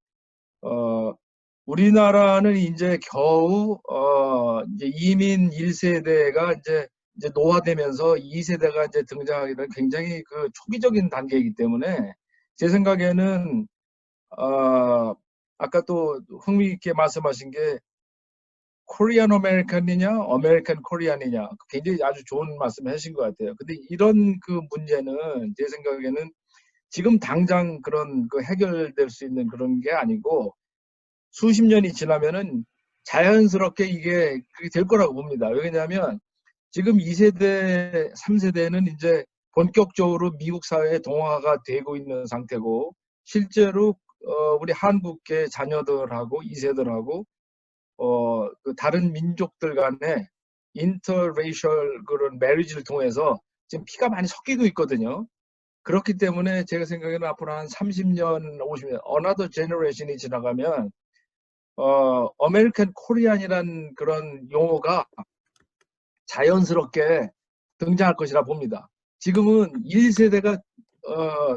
우리나라는 이제 겨우 이제 이민 1세대가 이제 노화되면서 2세대가 이제 등장하기는 굉장히 그 초기적인 단계이기 때문에 제 생각에는 아까 또 흥미있게 말씀하신 게 코리안 아메리칸이냐 아메리칸 코리안이냐 굉장히 아주 좋은 말씀을 하신 것 같아요. 근데 이런 그 문제는 제 생각에는 지금 당장 그런 그 해결될 수 있는 그런 게 아니고 수십 년이 지나면은 자연스럽게 이게 그게 될 거라고 봅니다. 왜냐하면 지금 2세대, 3세대는 이제 본격적으로 미국 사회에 동화가 되고 있는 상태고 실제로 우리 한국계 자녀들하고 2세들하고 그 다른 민족들 간에 인터레이셜 그런 메리지를 통해서 지금 피가 많이 섞이고 있거든요. 그렇기 때문에 제가 생각에는 앞으로 한 30년, 50년, another generation이 지나가면 아메리칸 코리안이라는 그런 용어가 자연스럽게 등장할 것이라 봅니다. 지금은 1세대가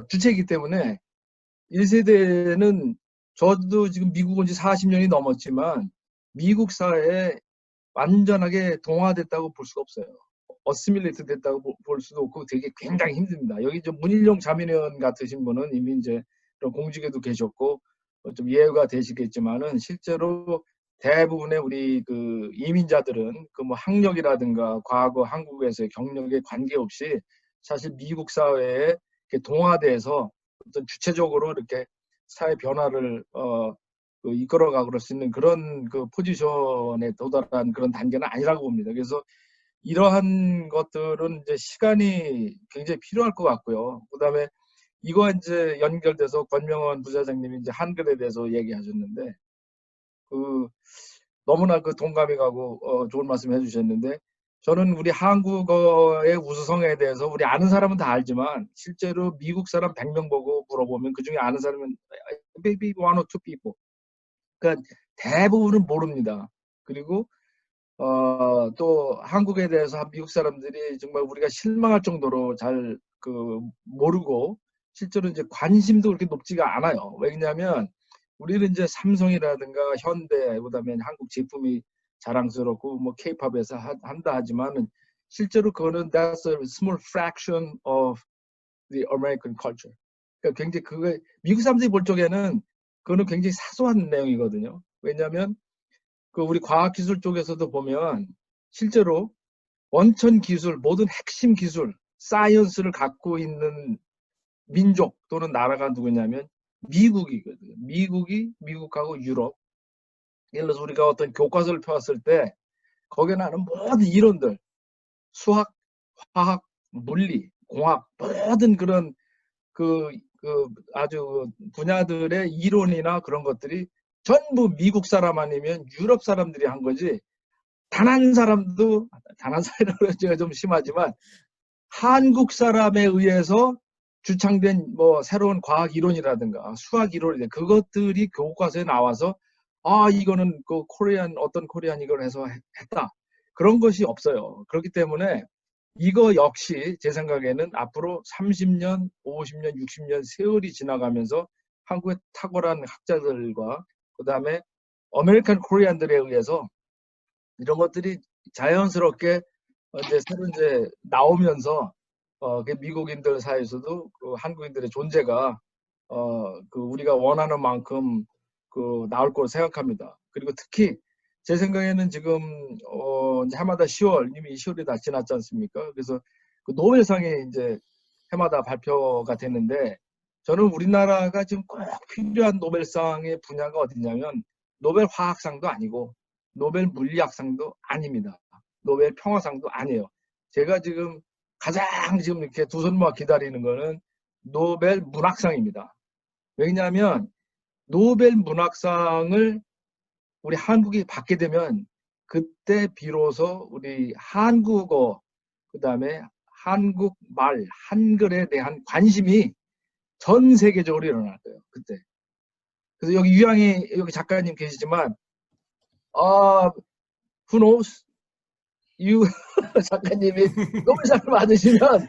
주체이기 때문에 1세대는 저도 지금 미국 온 지 40년이 넘었지만 미국 사회에 완전하게 동화됐다고 볼 수가 없어요. 어시밀레이트 됐다고 볼 수도 없고 되게 굉장히 힘듭니다. 여기 좀 문일용 자민위원 같으신 분은 이미 이제 공직에도 계셨고 좀 이해가 되시겠지만은 실제로 대부분의 우리 그 이민자들은 그 뭐 학력이라든가 과거 한국에서의 경력에 관계없이 사실 미국 사회에 이렇게 동화돼서 어떤 주체적으로 이렇게 사회 변화를 그 이끌어가고 그럴 수 있는 그런 그 포지션에 도달한 그런 단계는 아니라고 봅니다. 그래서 이러한 것들은 이제 시간이 굉장히 필요할 것 같고요. 그다음에 이거 이제 연결돼서 권명원 부사장님이 이제 한글에 대해서 얘기하셨는데 그 너무나 그 동감이 가고 좋은 말씀 해주셨는데 저는 우리 한국어의 우수성에 대해서 우리 아는 사람은 다 알지만 실제로 미국 사람 100명 보고 물어보면 그 중에 아는 사람은 maybe one or two people. 그러니까 대부분은 모릅니다. 그리고 또 한국에 대해서 미국 사람들이 정말 우리가 실망할 정도로 잘 그 모르고 실제로 이제 관심도 그렇게 높지가 않아요. 왜냐하면 우리는 이제 삼성이라든가 현대 그다음에 한국 제품이 자랑스럽고 뭐 K-팝에서 한다 하지만은 실제로 그거는 that's a small fraction of the American culture. 그러니까 굉장히 그거 미국 사람들이 볼 적에는 그거는 굉장히 사소한 내용이거든요. 왜냐하면 그 우리 과학기술 쪽에서도 보면 실제로 원천 기술, 모든 핵심 기술, 사이언스를 갖고 있는 민족 또는 나라가 누구냐면 미국이거든요. 미국하고 유럽. 예를 들어서 우리가 어떤 교과서를 펴왔을 때 거기에 나오는 모든 이론들, 수학, 화학, 물리, 공학, 모든 그런 그 아주 분야들의 이론이나 그런 것들이 전부 미국 사람 아니면 유럽 사람들이 한 거지 단 한 사람도 단 한 사람은 제가 좀 심하지만 한국 사람에 의해서 주창된 뭐 새로운 과학 이론이라든가 수학 이론이라든가 그것들이 교과서에 나와서 아 이거는 그 코리안 어떤 코리안 이걸 해서 했다 그런 것이 없어요. 그렇기 때문에 이거 역시 제 생각에는 앞으로 30년, 50년, 60년 세월이 지나가면서 한국의 탁월한 학자들과 그 다음에 아메리칸 코리안들에 의해서 이런 것들이 자연스럽게 이제 새로 이제 나오면서 그 미국인들 사이에서도 그 한국인들의 존재가 그 우리가 원하는 만큼 그 나올 거로 생각합니다. 그리고 특히 제 생각에는 지금 이제 해마다 10월 이미 10월이 다 지났지 않습니까? 그래서 그 노벨상이 이제 해마다 발표가 되는데 저는 우리나라가 지금 꼭 필요한 노벨상의 분야가 어디냐면 노벨 화학상도 아니고 노벨 물리학상도 아닙니다. 노벨 평화상도 아니에요. 제가 지금 가장 지금 이렇게 두 손 모아 기다리는 거는 노벨 문학상입니다. 왜냐하면 노벨 문학상을 우리 한국이 받게 되면 그때 비로소 우리 한국어 그다음에 한국말 한글에 대한 관심이 전 세계적으로 일어날 거예요. 그때. 그래서 여기 유양이 여기 작가님 계시지만 who knows? 유 작가님이 노벨상을 받으시면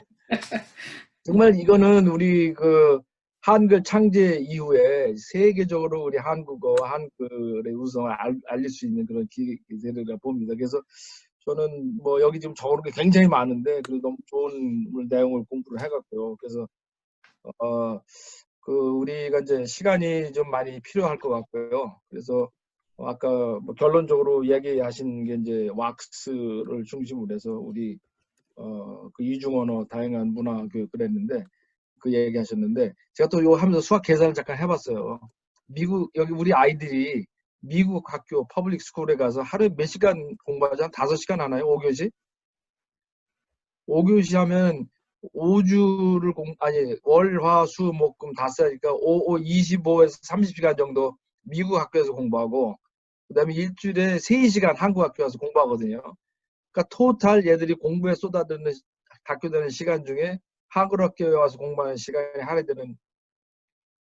정말 이거는 우리 그 한글 창제 이후에 세계적으로 우리 한국어, 한글의 우성을 알릴 수 있는 그런 기회를 봅니다. 그래서 저는 뭐 여기 지금 적어놓은 게 굉장히 많은데 그래도 너무 좋은 내용을 공부를 해갖고요. 그래서 우리가 이제 시간이 좀 많이 필요할 것 같고요. 그래서 아까 뭐 결론적으로 얘기하신 게 이제 왁스를 중심으로 해서 우리 그 이중언어 다양한 문화 교육 그랬는데 그 얘기하셨는데 제가 또 이거 하면서 수학 계산을 잠깐 해봤어요. 미국 여기 우리 아이들이 미국 학교 퍼블릭 스쿨에 가서 하루에 몇 시간 공부하지? 한 5시간 하나요? 5교시? 5교시 하면 5주를 아니 월, 화, 수, 목, 금 다 써야니까 25에서 30시간 정도 미국 학교에서 공부하고 그다음에 일주일에 3시간 한국 학교 가서 공부하거든요. 그러니까 토탈 얘들이 공부에 쏟아드는 학교 다니는 시간 중에 한국 학교에 와서 공부하는 시간이 할애되는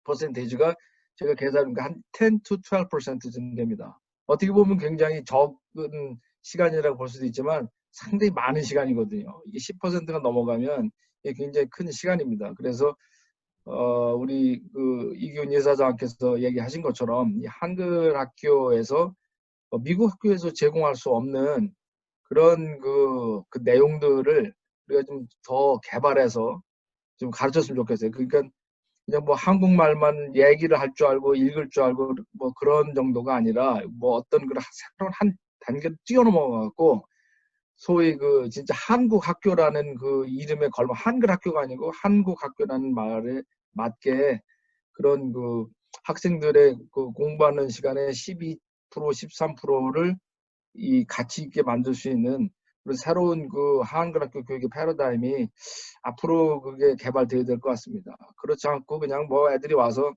퍼센테이지가 제가 계산하니까 한 10 to 12% 정도 됩니다. 어떻게 보면 굉장히 적은 시간이라고 볼 수도 있지만 상당히 많은 시간이거든요. 이게 10%가 넘어가면 이게 굉장히 큰 시간입니다. 그래서 우리 그 이기훈 이사장께서 얘기하신 것처럼 이 한글 학교에서 미국 학교에서 제공할 수 없는 그런 그 내용들을 우리가 좀 더 개발해서 좀 가르쳤으면 좋겠어요. 그러니까 그냥 뭐 한국말만 얘기를 할 줄 알고 읽을 줄 알고 뭐 그런 정도가 아니라 뭐 어떤 그런 새로운 한 단계를 뛰어넘어 갖고 소위 그 진짜 한국 학교라는 그 이름에 걸면 한글 학교가 아니고 한국 학교라는 말에 맞게 그런 그 학생들의 그 공부하는 시간의 12%, 13%를 이 가치 있게 만들 수 있는 그런 새로운 그 한글 학교 교육의 패러다임이 앞으로 그게 개발되어야 될 것 같습니다. 그렇지 않고 그냥 뭐 애들이 와서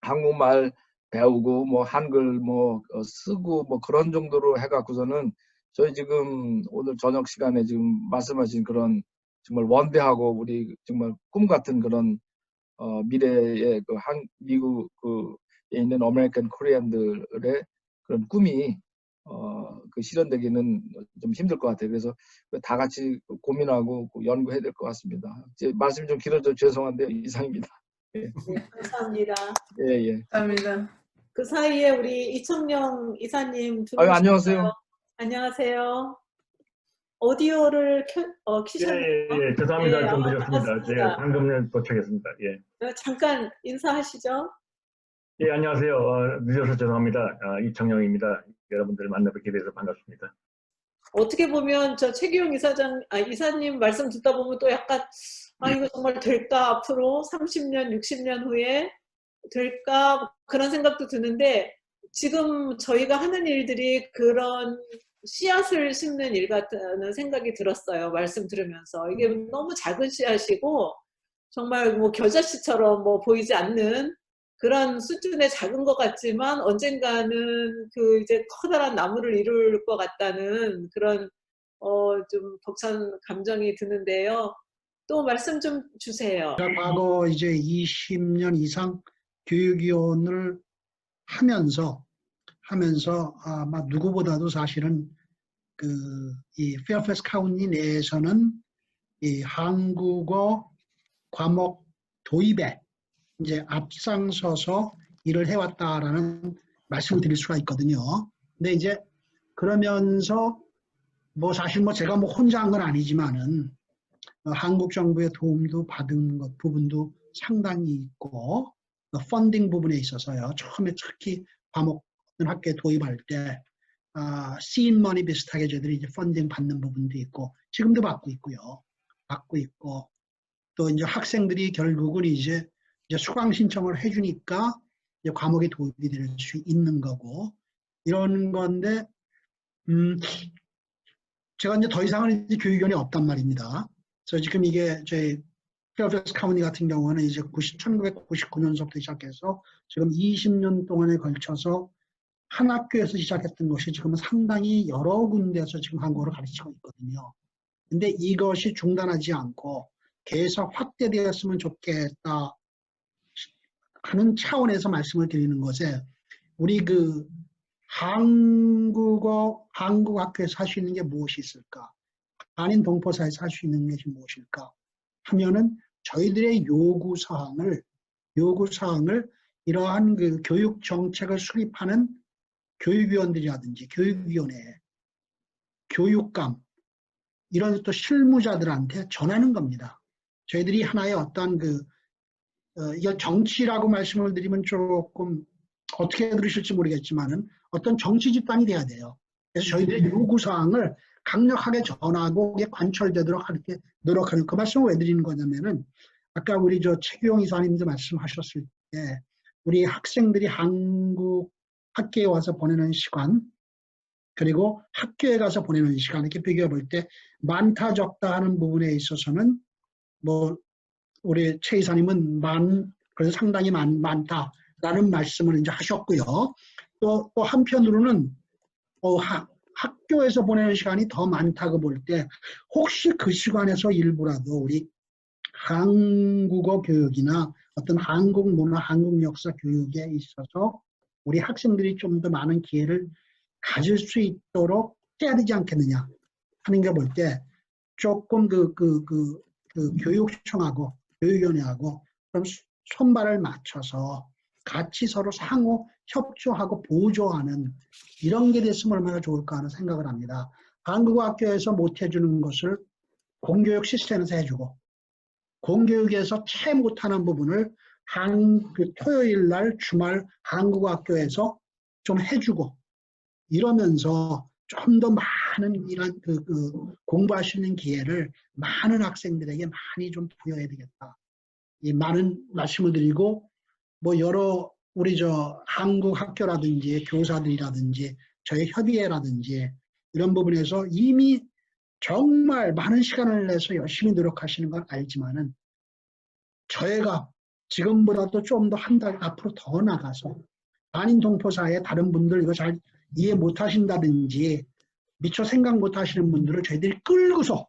한국말 배우고 뭐 한글 뭐 쓰고 뭐 그런 정도로 해갖고서는 저희 지금 오늘 저녁 시간에 지금 말씀하신 그런 정말 원대하고 우리 정말 꿈 같은 그런 미래의 그 미국 그에 있는 아메리칸 코리안들의 그런 꿈이 그 실현되기는 좀 힘들 것 같아요. 그래서 다 같이 고민하고 연구해야 될 것 같습니다. 제 말씀이 좀 길어져 죄송한데요. 이상입니다. 예. 네, 감사합니다. 예, 예. 감사합니다. 그 사이에 우리 이청영 이사님 두 아유, 분 안녕하세요. 안녕하세요. 오디오를 키셨나요? 예, 죄송합니다. 네, 좀 늦었습니다. 반갑습니다. 제가 방금 도착했습니다. 예. 잠깐 인사하시죠. 예, 안녕하세요. 늦어서 죄송합니다. 이청영입니다. 여러분들 만나뵙게 돼서 반갑습니다. 어떻게 보면 저 최기용 이사님 말씀 듣다 보면 또 약간 이거 정말 될까 앞으로 30년, 60년 후에 될까 그런 생각도 드는데 지금 저희가 하는 일들이 그런 씨앗을 심는 일 같다는 생각이 들었어요. 말씀 들으면서 이게 너무 작은 씨앗이고 정말 뭐 겨자씨처럼 뭐 보이지 않는 그런 수준의 작은 것 같지만 언젠가는 그 이제 커다란 나무를 이룰 것 같다는 그런 좀 벅찬 감정이 드는데요. 또 말씀 좀 주세요. 제가 과거 이제 20년 이상 교육위원을 하면서 아마 누구보다도 사실은 이 페어팩스 카운티 내에서는 이 한국어 과목 도입에 이제 앞장서서 일을 해왔다라는 말씀을 드릴 수가 있거든요. 근데 이제 그러면서 뭐 사실 뭐 제가 뭐 혼자 한 건 아니지만은 한국 정부의 도움도 받은 것 부분도 상당히 있고 펀딩 부분에 있어서요. 처음에 특히 과목 학교에 도입할 때 seed money 비슷하게 저희들이 이제 펀딩 받는 부분도 있고 지금도 받고 있고요. 받고 있고 또 이제 학생들이 결국은 이제 수강 신청을 해주니까 이제 과목에 도입이 될 수 있는 거고 이런 건데 제가 이제 더 이상은 이제 교육위원이 없단 말입니다. 그래서 지금 이게 저희 페어팩스 카운티 같은 경우는 이제 1999년서부터 시작해서 지금 20년 동안에 걸쳐서 한 학교에서 시작했던 것이 지금은 상당히 여러 군데에서 지금 한국어를 가르치고 있거든요. 근데 이것이 중단하지 않고 계속 확대되었으면 좋겠다 하는 차원에서 말씀을 드리는 것에 우리 그 한국 학교에서 할 수 있는 게 무엇이 있을까? 한인 동포사에서 할 수 있는 것이 무엇일까? 하면은 저희들의 요구 사항을 요구사항을 이러한 그 교육 정책을 수립하는 교육위원들이라든지 교육위원회, 교육감, 이런 또 실무자들한테 전하는 겁니다. 저희들이 하나의 어떤 이걸 정치라고 말씀을 드리면 조금 어떻게 들으실지 모르겠지만은 어떤 정치 집단이 돼야 돼요. 그래서 저희들의 요구사항을 강력하게 전하고 이게 관철되도록 이렇게 노력하는, 그 말씀을 왜 드리는 거냐면은 아까 우리 최규용 이사님도 말씀하셨을 때 우리 학생들이 한국 학교에 와서 보내는 시간, 그리고 학교에 가서 보내는 시간, 이렇게 비교해 볼 때 많다 적다 하는 부분에 있어서는 뭐 우리 최 이사님은 그래서 상당히 많다라는 말씀을 이제 하셨고요. 또 한편으로는 학교에서 보내는 시간이 더 많다고 볼 때 혹시 그 시간에서 일부라도 우리 한국어 교육이나 어떤 한국 문화, 한국 역사 교육에 있어서 우리 학생들이 좀 더 많은 기회를 가질 수 있도록 해야 되지 않겠느냐 하는 게 볼 때 조금 교육청하고 교육위원회하고 좀 손발을 맞춰서 같이 서로 상호 협조하고 보조하는 이런 게 됐으면 얼마나 좋을까 하는 생각을 합니다. 한국어 학교에서 못 해주는 것을 공교육 시스템에서 해주고, 공교육에서 채 못하는 부분을 토요일 날 주말 한국어 학교에서 좀 해주고, 이러면서 좀 더 많은 이런 공부할 수 있는 기회를 많은 학생들에게 많이 좀 부여해야 되겠다. 이 많은 말씀을 드리고, 뭐 여러 우리 한국 학교라든지 교사들이라든지 저희 협의회라든지 이런 부분에서 이미 정말 많은 시간을 내서 열심히 노력하시는 건 알지만은 저희가 지금보다도 좀 더 한 달 앞으로 더 나가서 한인 동포사의 다른 분들 이거 잘 이해 못 하신다든지 미처 생각 못 하시는 분들을 저희들이 끌고서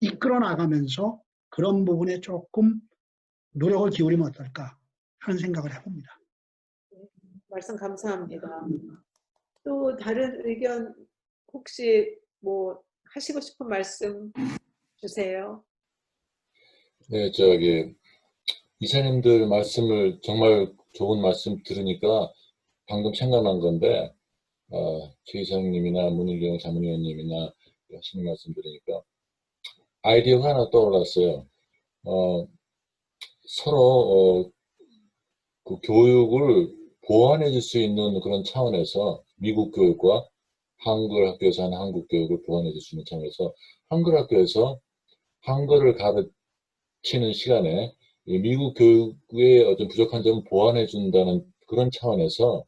이끌어 나가면서 그런 부분에 조금 노력을 기울이면 어떨까 하는 생각을 해봅니다. 말씀 감사합니다. 또 다른 의견 혹시 뭐 하시고 싶은 말씀 주세요. 네, 이사님들 말씀을 정말 좋은 말씀 들으니까 방금 생각난 건데, 최 이사님이나 문일경 자문위원님이나 하시는 말씀 들으니까 아이디어가 하나 떠올랐어요. 서로 그 교육을 보완해 줄 수 있는 그런 차원에서 미국 교육과 한글 학교에서 하는 한국 교육을 보완해 줄 수 있는 차원에서 한글 학교에서 한글을 가르치는 시간에 미국 교육의 어떤 부족한 점을 보완해 준다는 그런 차원에서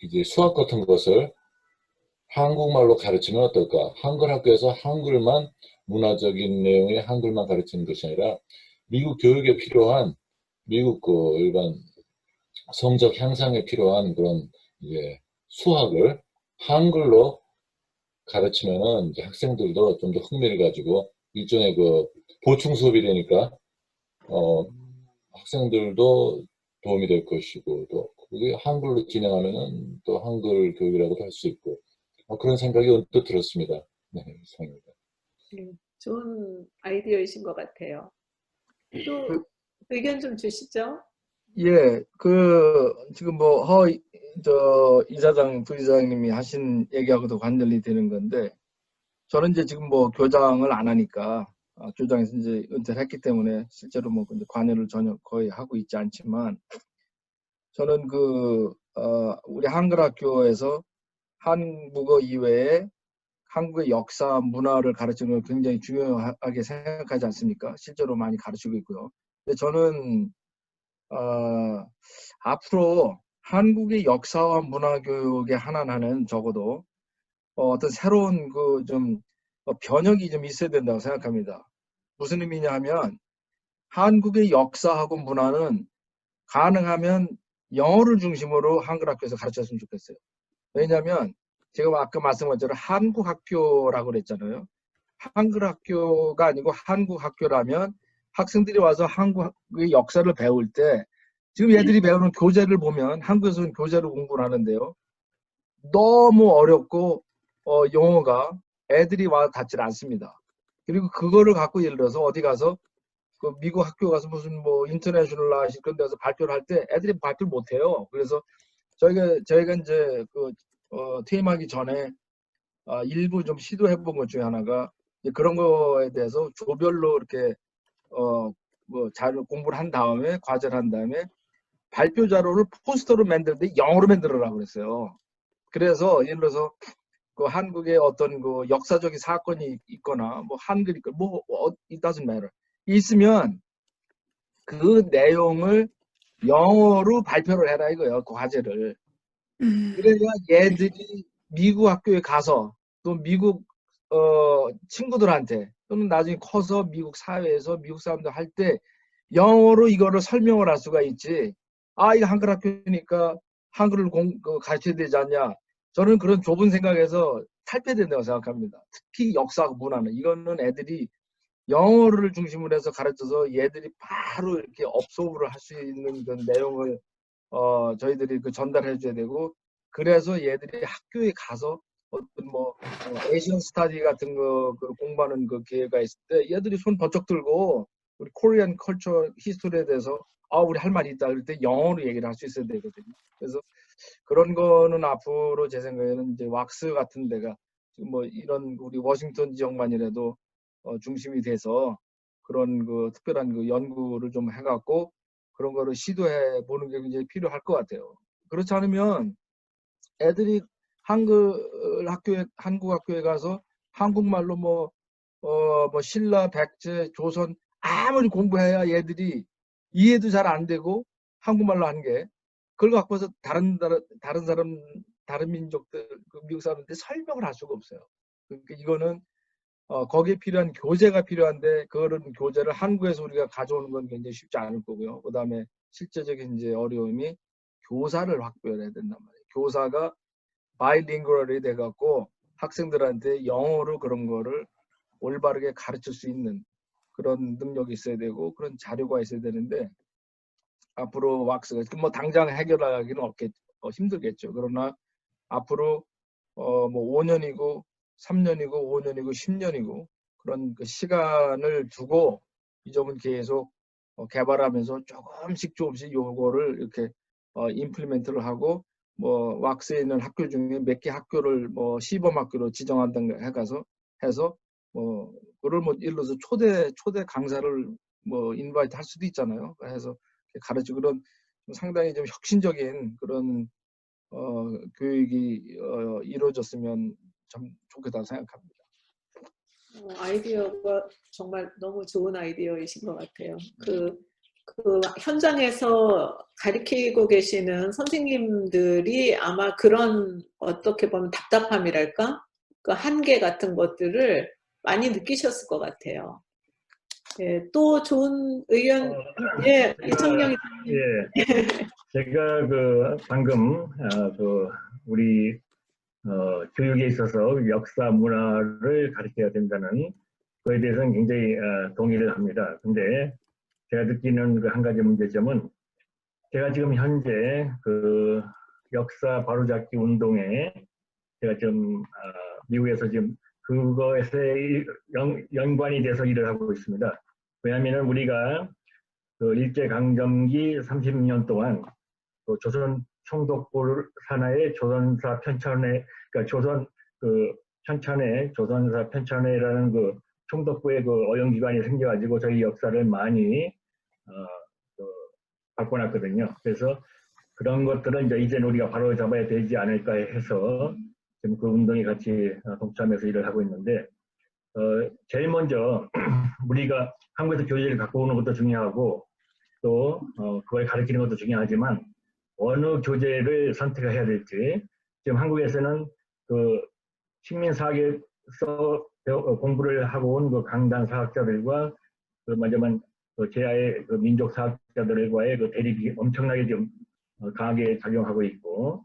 이제 수학 같은 것을 한국말로 가르치면 어떨까? 한글 학교에서 한글만, 문화적인 내용의 한글만 가르치는 것이 아니라 미국 교육에 필요한 미국 일반 성적 향상에 필요한 그런 이제 수학을 한글로 가르치면은 이제 학생들도 좀 더 흥미를 가지고 일종의 보충 수업이 되니까 학생들도 도움이 될 것이고, 또 그게 한글로 진행하면은 또 한글 교육이라고도 할 수 있고, 그런 생각이 언뜻 들었습니다. 네, 이상입니다. 좋은 아이디어이신 것 같아요. 또 의견 좀 주시죠. 예, 지금 이사장, 부이사장님이 하신 얘기하고도 관련이 되는 건데, 저는 이제 지금 교장을 안 하니까, 교장에서 이제 은퇴를 했기 때문에 실제로 관여를 전혀 거의 하고 있지 않지만, 저는 우리 한글 학교에서 한국어 이외에 한국의 역사, 문화를 가르치는 걸 굉장히 중요하게 생각하지 않습니까? 실제로 많이 가르치고 있고요. 근데 저는 앞으로 한국의 역사와 문화 교육의 하나는 적어도 어떤 새로운 변혁이 좀 있어야 된다고 생각합니다. 무슨 의미냐 하면 한국의 역사하고 문화는 가능하면 영어를 중심으로 한글 학교에서 가르쳤으면 좋겠어요. 왜냐하면 제가 아까 말씀한 것처럼 한국 학교라고 그랬잖아요. 한글 학교가 아니고 한국 학교라면 학생들이 와서 한국의 역사를 배울 때 지금 얘들이 배우는 교재를 보면 한국에서는 교재를 공부를 하는데요. 너무 어렵고 용어가 애들이 와서 닿질 않습니다. 그리고 그거를 갖고 예를 들어서 어디 가서 그 미국 학교 가서 무슨 뭐 인터내셔널 아시 그런 데서 발표를 할 때 애들이 발표를 못 해요. 그래서 저희가 이제 퇴임하기 전에 일부 좀 시도해 본 것 중에 하나가 이제 그런 거에 대해서 조별로 이렇게 뭐 자료 공부를 한 다음에 과제를 한 다음에 발표 자료를 포스터로 만드는데 영어로 만들어라고 그랬어요. 그래서 예를 들어서 그 한국의 어떤 그 역사적인 사건이 있거나 뭐 한글이 뭐 it doesn't matter 있으면 그 내용을 영어로 발표를 해라 이거예요. 그 과제를. 그래야 얘들이 미국 학교에 가서 또 미국 친구들한테 또는 나중에 커서 미국 사회에서 미국 사람들 할 때 영어로 이거를 설명을 할 수가 있지. 아, 이거 한글 학교니까 한글을 가르쳐야 되지 않냐. 저는 그런 좁은 생각에서 탈피된다고 생각합니다. 특히 역사하고 문화는. 이거는 애들이 영어를 중심으로 해서 가르쳐서 얘들이 바로 이렇게 업소브를 할 수 있는 그 내용을 저희들이 그 전달해 줘야 되고, 그래서 얘들이 학교에 가서 어떤 뭐 에이시언 스타디 같은 거 공부하는 그 기회가 있을 때 얘들이 손 번쩍 들고 우리 코리안 컬처 히스토리에 대해서 우리 할 말이 있다 그럴 때 영어로 얘기를 할 수 있어야 되거든요. 그래서 그런 거는 앞으로 제 생각에는 이제 왁스 같은 데가 지금 뭐 이런 우리 워싱턴 지역만이라도 중심이 돼서 그런 그 특별한 그 연구를 좀 해갖고 그런 거를 시도해 보는 게 굉장히 필요할 것 같아요. 그렇지 않으면 애들이 한국 학교에 가서 한국말로 뭐 신라, 백제, 조선 아무리 공부해야 얘들이 이해도 잘 안 되고 한국말로 하는 게 그걸 갖고 서 다른 사람, 다른 민족들, 그 미국 사람들한테 설명을 할 수가 없어요. 그러니까 이거는 거기에 필요한 교재가 필요한데 그거는 교재를 한국에서 우리가 가져오는 건 굉장히 쉽지 않을 거고요. 그다음에 실제적인 이제 어려움이 교사를 확보해야 된단 말이에요. 교사가 바이링구얼이 돼갖고 학생들한테 영어로 그런 거를 올바르게 가르칠 수 있는 그런 능력이 있어야 되고 그런 자료가 있어야 되는데 앞으로 왁스가 뭐 당장 해결하기는 힘들겠죠. 그러나 앞으로 뭐 5년이고 3년이고 5년이고 10년이고 그런 그 시간을 두고 이 점은 계속 개발하면서 조금씩 요거를 이렇게 임플리멘트를 하고 뭐 왁스에 있는 학교 중에 몇 개 학교를 뭐 시범 학교로 지정한다가 해서 뭐 그걸 뭐 예를 들어서 초대 강사를 뭐 인바이트 할 수도 있잖아요. 해서 가르치고 그런 상당히 좀 혁신적인 그런 교육이 이루어졌으면 참 좋겠다고 생각합니다. 아이디어가 정말 너무 좋은 아이디어이신 것 같아요. 그 현장에서 가르치고 계시는 선생님들이 아마 그런 어떻게 보면 답답함이랄까? 그 한계 같은 것들을 많이 느끼셨을 것 같아요. 예, 또 좋은 의견, 예, 이청용 예, 제가 그 방금 우리 교육에 있어서 역사 문화를 가르쳐야 된다는 그에 대해서는 굉장히 동의를 합니다. 근데 제가 느끼는 그 한 가지 문제점은 제가 지금 현재 그 역사 바로잡기 운동에 제가 좀 미국에서 지금 그것에 연관이 돼서 일을 하고 있습니다. 왜냐하면 우리가 그 일제강점기 30년 동안 그 조선 총독부 산하의 조선사 편찬회, 그러니까 조선 그 편찬회, 조선사 편찬회라는 그 총독부의 그 어용기관이 생겨가지고 저희 역사를 많이 바꿔놨거든요. 그래서 그런 것들은 이제는 우리가 바로 잡아야 되지 않을까 해서 지금 그 운동에 같이 동참해서 일을 하고 있는데 제일 먼저 우리가 한국에서 교재를 갖고 오는 것도 중요하고 또 그걸 가르치는 것도 중요하지만 어느 교재를 선택해야 될지 지금 한국에서는 그 식민사학에서 공부를 하고 온 그 강단 사학자들과 그 마지막 제야의 그 민족 사학자들과의 그 대립이 엄청나게 좀 강하게 작용하고 있고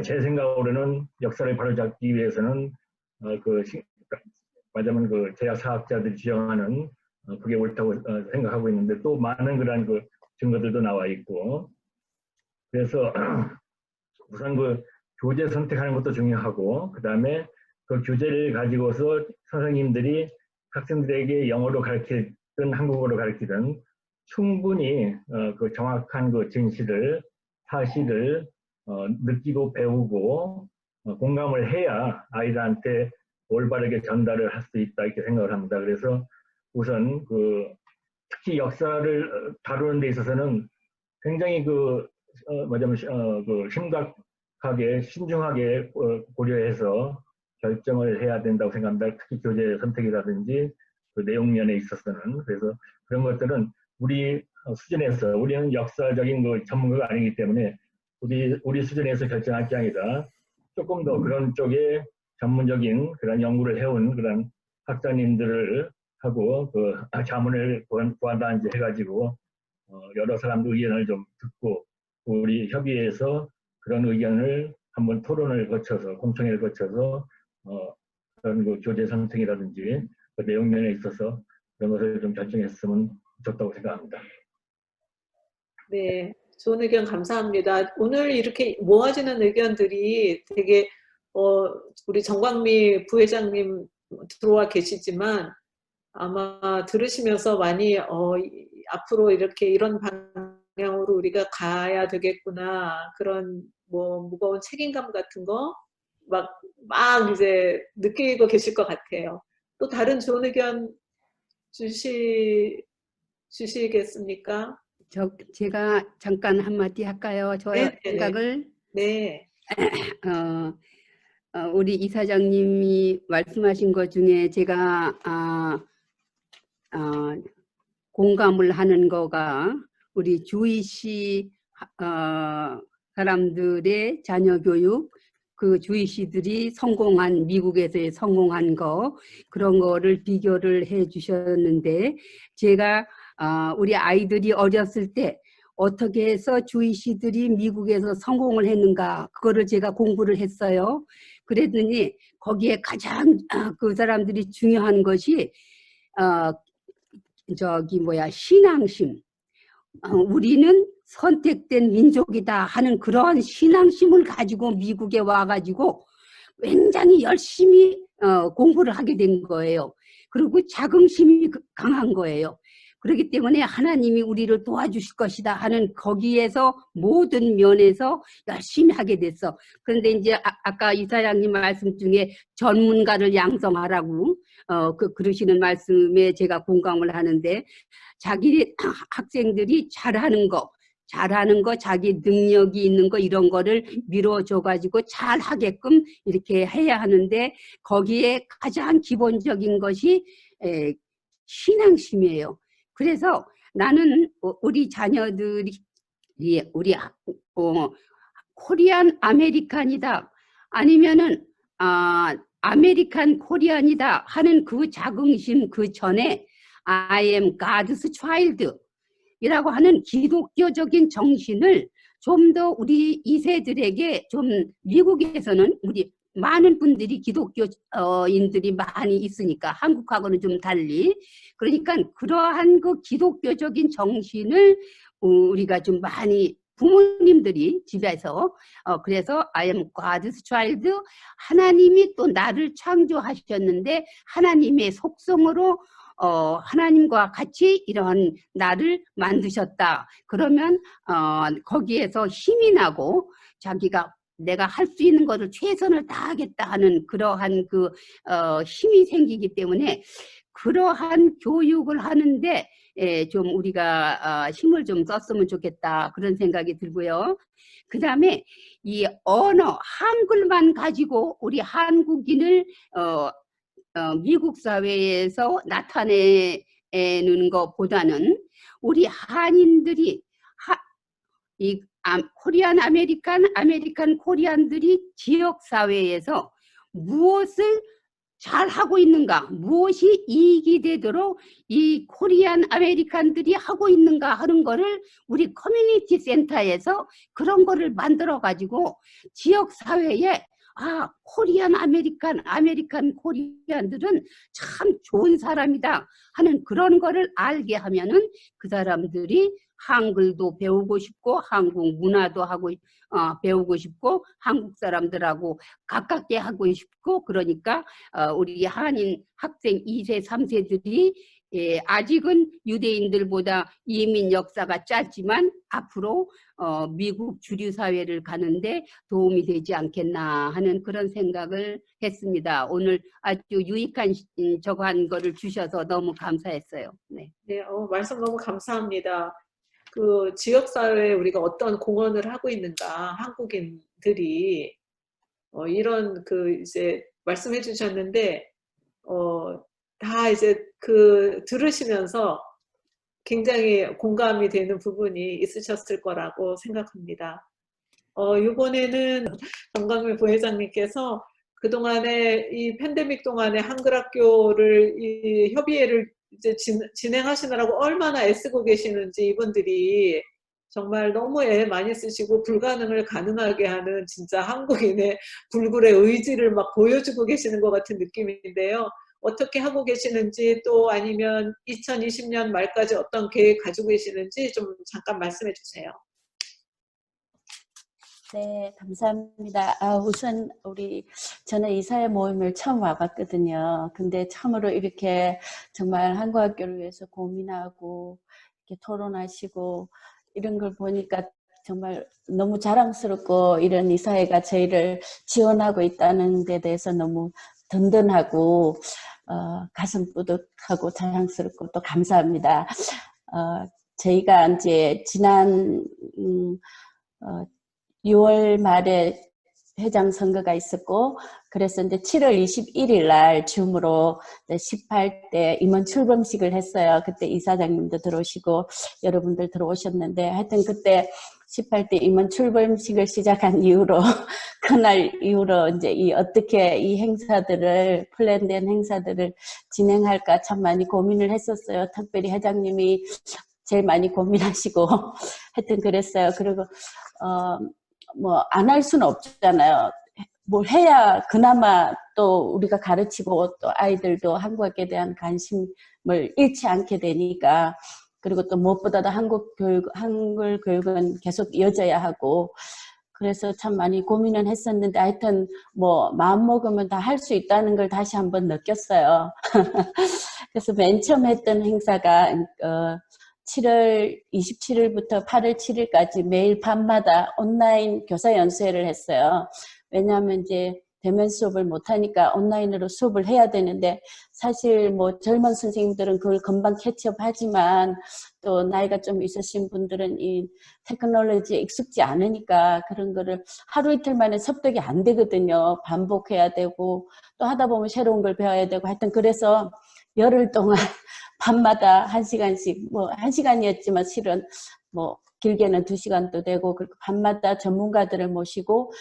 제 생각으로는 역사를 바로잡기 위해서는 말하자면 그 제야 사학자들이 지정하는 그게 옳다고 생각하고 있는데 또 많은 그런 그 증거들도 나와 있고 그래서 우선 그 교재 선택하는 것도 중요하고 그 다음에 그 교재를 가지고서 선생님들이 학생들에게 영어로 가르칠 한국어로 가르치든 충분히 그 정확한 그 진실을 사실을 느끼고 배우고 공감을 해야 아이들한테 올바르게 전달을 할 수 있다 이렇게 생각을 합니다. 그래서 우선 그 특히 역사를 다루는 데 있어서는 굉장히 그 심각하게 신중하게 고려해서 결정을 해야 된다고 생각합니다. 특히 교재 선택이라든지 그 내용 면에 있어서는. 그래서 그런 것들은 우리 수준에서, 우리는 역사적인 그 전문가가 아니기 때문에 우리 수준에서 결정할 게 아니라 조금 더 그런 쪽에 전문적인 그런 연구를 해온 그런 학자님들을 하고 그 자문을 구한다든지 해가지고 여러 사람들 의견을 좀 듣고 우리 협의회에서 그런 의견을 한번 토론을 거쳐서 공청회를 거쳐서 그런 그 교재 선택이라든지 그 내용 면에 있어서 그런 것을 좀 결정했으면 좋다고 생각합니다. 네, 좋은 의견 감사합니다. 오늘 이렇게 모아지는 의견들이 되게 우리 정광미 부회장님 들어와 계시지만 아마 들으시면서 많이 앞으로 이렇게 이런 방향으로 우리가 가야 되겠구나, 그런 뭐 무거운 책임감 같은 거 막 이제 느끼고 계실 것 같아요. 또 다른 좋은 의견 주시겠습니까? 제가 잠깐 한마디 할까요? 저의 생각을. 네. 우리 이사장님이 말씀하신 것 중에 제가 공감을 하는 거가 우리 주이시 사람들의 자녀 교육, 그 주이시들이 성공한, 미국에서의 성공한 거, 그런 거를 비교를 해 주셨는데, 제가 우리 아이들이 어렸을 때 어떻게 해서 주이시들이 미국에서 성공을 했는가, 그거를 제가 공부를 했어요. 그랬더니 거기에 가장 그 사람들이 중요한 것이 신앙심. 우리는 선택된 민족이다 하는 그런 신앙심을 가지고 미국에 와가지고 굉장히 열심히 공부를 하게 된 거예요. 그리고 자긍심이 강한 거예요. 그렇기 때문에 하나님이 우리를 도와주실 것이다 하는 거기에서 모든 면에서 열심히 하게 됐어. 그런데 이제 아까 이사장님 말씀 중에 전문가를 양성하라고 그러시는 말씀에 제가 공감을 하는데, 자기 학생들이 잘하는 거, 자기 능력이 있는 거, 이런 거를 밀어줘가지고 잘 하게끔 이렇게 해야 하는데, 거기에 가장 기본적인 것이 신앙심이에요. 그래서 나는 우리 자녀들이 우리 코리안 아메리칸이다, 아니면은 아메리칸 코리안이다 하는 그 자긍심 그 전에 I am God's child 이라고 하는 기독교적인 정신을 좀 더 우리 2세들에게 좀, 미국에서는 우리 많은 분들이 기독교인들이 많이 있으니까 한국하고는 좀 달리, 그러니까 그러한 그 기독교적인 정신을 우리가 좀 많이, 부모님들이 집에서 그래서 I am God's child, 하나님이 또 나를 창조하셨는데 하나님의 속성으로 하나님과 같이 이런 나를 만드셨다. 그러면 거기에서 힘이 나고 자기가 내가 할 수 있는 것을 최선을 다하겠다 하는 그러한 그 힘이 생기기 때문에 그러한 교육을 하는데 좀 우리가 힘을 좀 썼으면 좋겠다, 그런 생각이 들고요. 그 다음에 이 언어 한글만 가지고 우리 한국인을 미국 사회에서 나타내는 것보다는 우리 한인들이 이 코리안 아메리칸 코리안들이 지역 사회에서 무엇을 잘 하고 있는가, 무엇이 이익이 되도록 이 코리안 아메리칸들이 하고 있는가 하는 거를 우리 커뮤니티 센터에서 그런 거를 만들어 가지고 지역 사회에 코리안 아메리칸 코리안들은 참 좋은 사람이다 하는 그런 거를 알게 하면은 그 사람들이 한글도 배우고 싶고 한국 문화도 배우고 싶고 한국 사람들하고 가깝게 하고 싶고, 그러니까 우리 한인 학생 2세, 3세들이 예, 아직은 유대인들보다 이민 역사가 짧지만 앞으로 미국 주류 사회를 가는데 도움이 되지 않겠나 하는 그런 생각을 했습니다. 오늘 아주 유익한 저거 한 거를 주셔서 너무 감사했어요. 네. 네, 말씀 너무 감사합니다. 그 지역사회에 우리가 어떤 공헌을 하고 있는가, 한국인들이, 이런 이제 말씀해 주셨는데, 다 이제 들으시면서 굉장히 공감이 되는 부분이 있으셨을 거라고 생각합니다. 이번에는 정강민 부회장님께서 그동안에 이 팬데믹 동안에 한글학교를 이 협의회를 이제 진행하시느라고 얼마나 애쓰고 계시는지 이분들이 정말 너무 애 많이 쓰시고 불가능을 가능하게 하는 진짜 한국인의 불굴의 의지를 막 보여주고 계시는 것 같은 느낌인데요. 어떻게 하고 계시는지 또 아니면 2020년 말까지 어떤 계획 가지고 계시는지 좀 잠깐 말씀해 주세요. 네, 감사합니다. 우선 저는 이 사회 모임을 처음 와봤거든요. 근데 참으로 이렇게 정말 한국학교를 위해서 고민하고 이렇게 토론하시고 이런 걸 보니까 정말 너무 자랑스럽고 이런 이 사회가 저희를 지원하고 있다는 데 대해서 너무 든든하고 가슴 뿌듯하고 자랑스럽고 또 감사합니다. 저희가 이제 지난 6월 말에 회장 선거가 있었고, 그래서 이제 7월 21일 날 줌으로 18대 임원 출범식을 했어요. 그때 이사장님도 들어오시고 여러분들 들어오셨는데, 하여튼 그때 18대 임원 출범식을 시작한 이후로 그날 이후로 이제 어떻게 이 행사들을 플랜된 행사들을 진행할까 참 많이 고민을 했었어요. 특별히 회장님이 제일 많이 고민하시고 하여튼 그랬어요. 그리고 뭐 안 할 수는 없잖아요. 뭘 해야 그나마 또 우리가 가르치고 또 아이들도 한국에 대한 관심을 잃지 않게 되니까. 그리고 또 무엇보다도 한글 교육은 계속 이어져야 하고, 그래서 참 많이 고민은 했었는데, 하여튼 뭐 마음 먹으면 다 할 수 있다는 걸 다시 한번 느꼈어요. 그래서 맨 처음 했던 행사가 7월 27일부터 8월 7일까지 매일 밤마다 온라인 교사 연수회를 했어요. 왜냐하면 이제 대면 수업을 못하니까 온라인으로 수업을 해야 되는데, 사실 뭐 젊은 선생님들은 그걸 금방 캐치업하지만 또 나이가 좀 있으신 분들은 이 테크놀로지에 익숙지 않으니까 그런 거를 하루 이틀 만에 습득이 안 되거든요. 반복해야 되고 또 하다 보면 새로운 걸 배워야 되고, 하여튼 그래서 열흘 동안 밤마다 1시간씩, 뭐 1시간이었지만 실은 뭐 길게는 2시간도 되고, 그리고 밤마다 전문가들을 모시고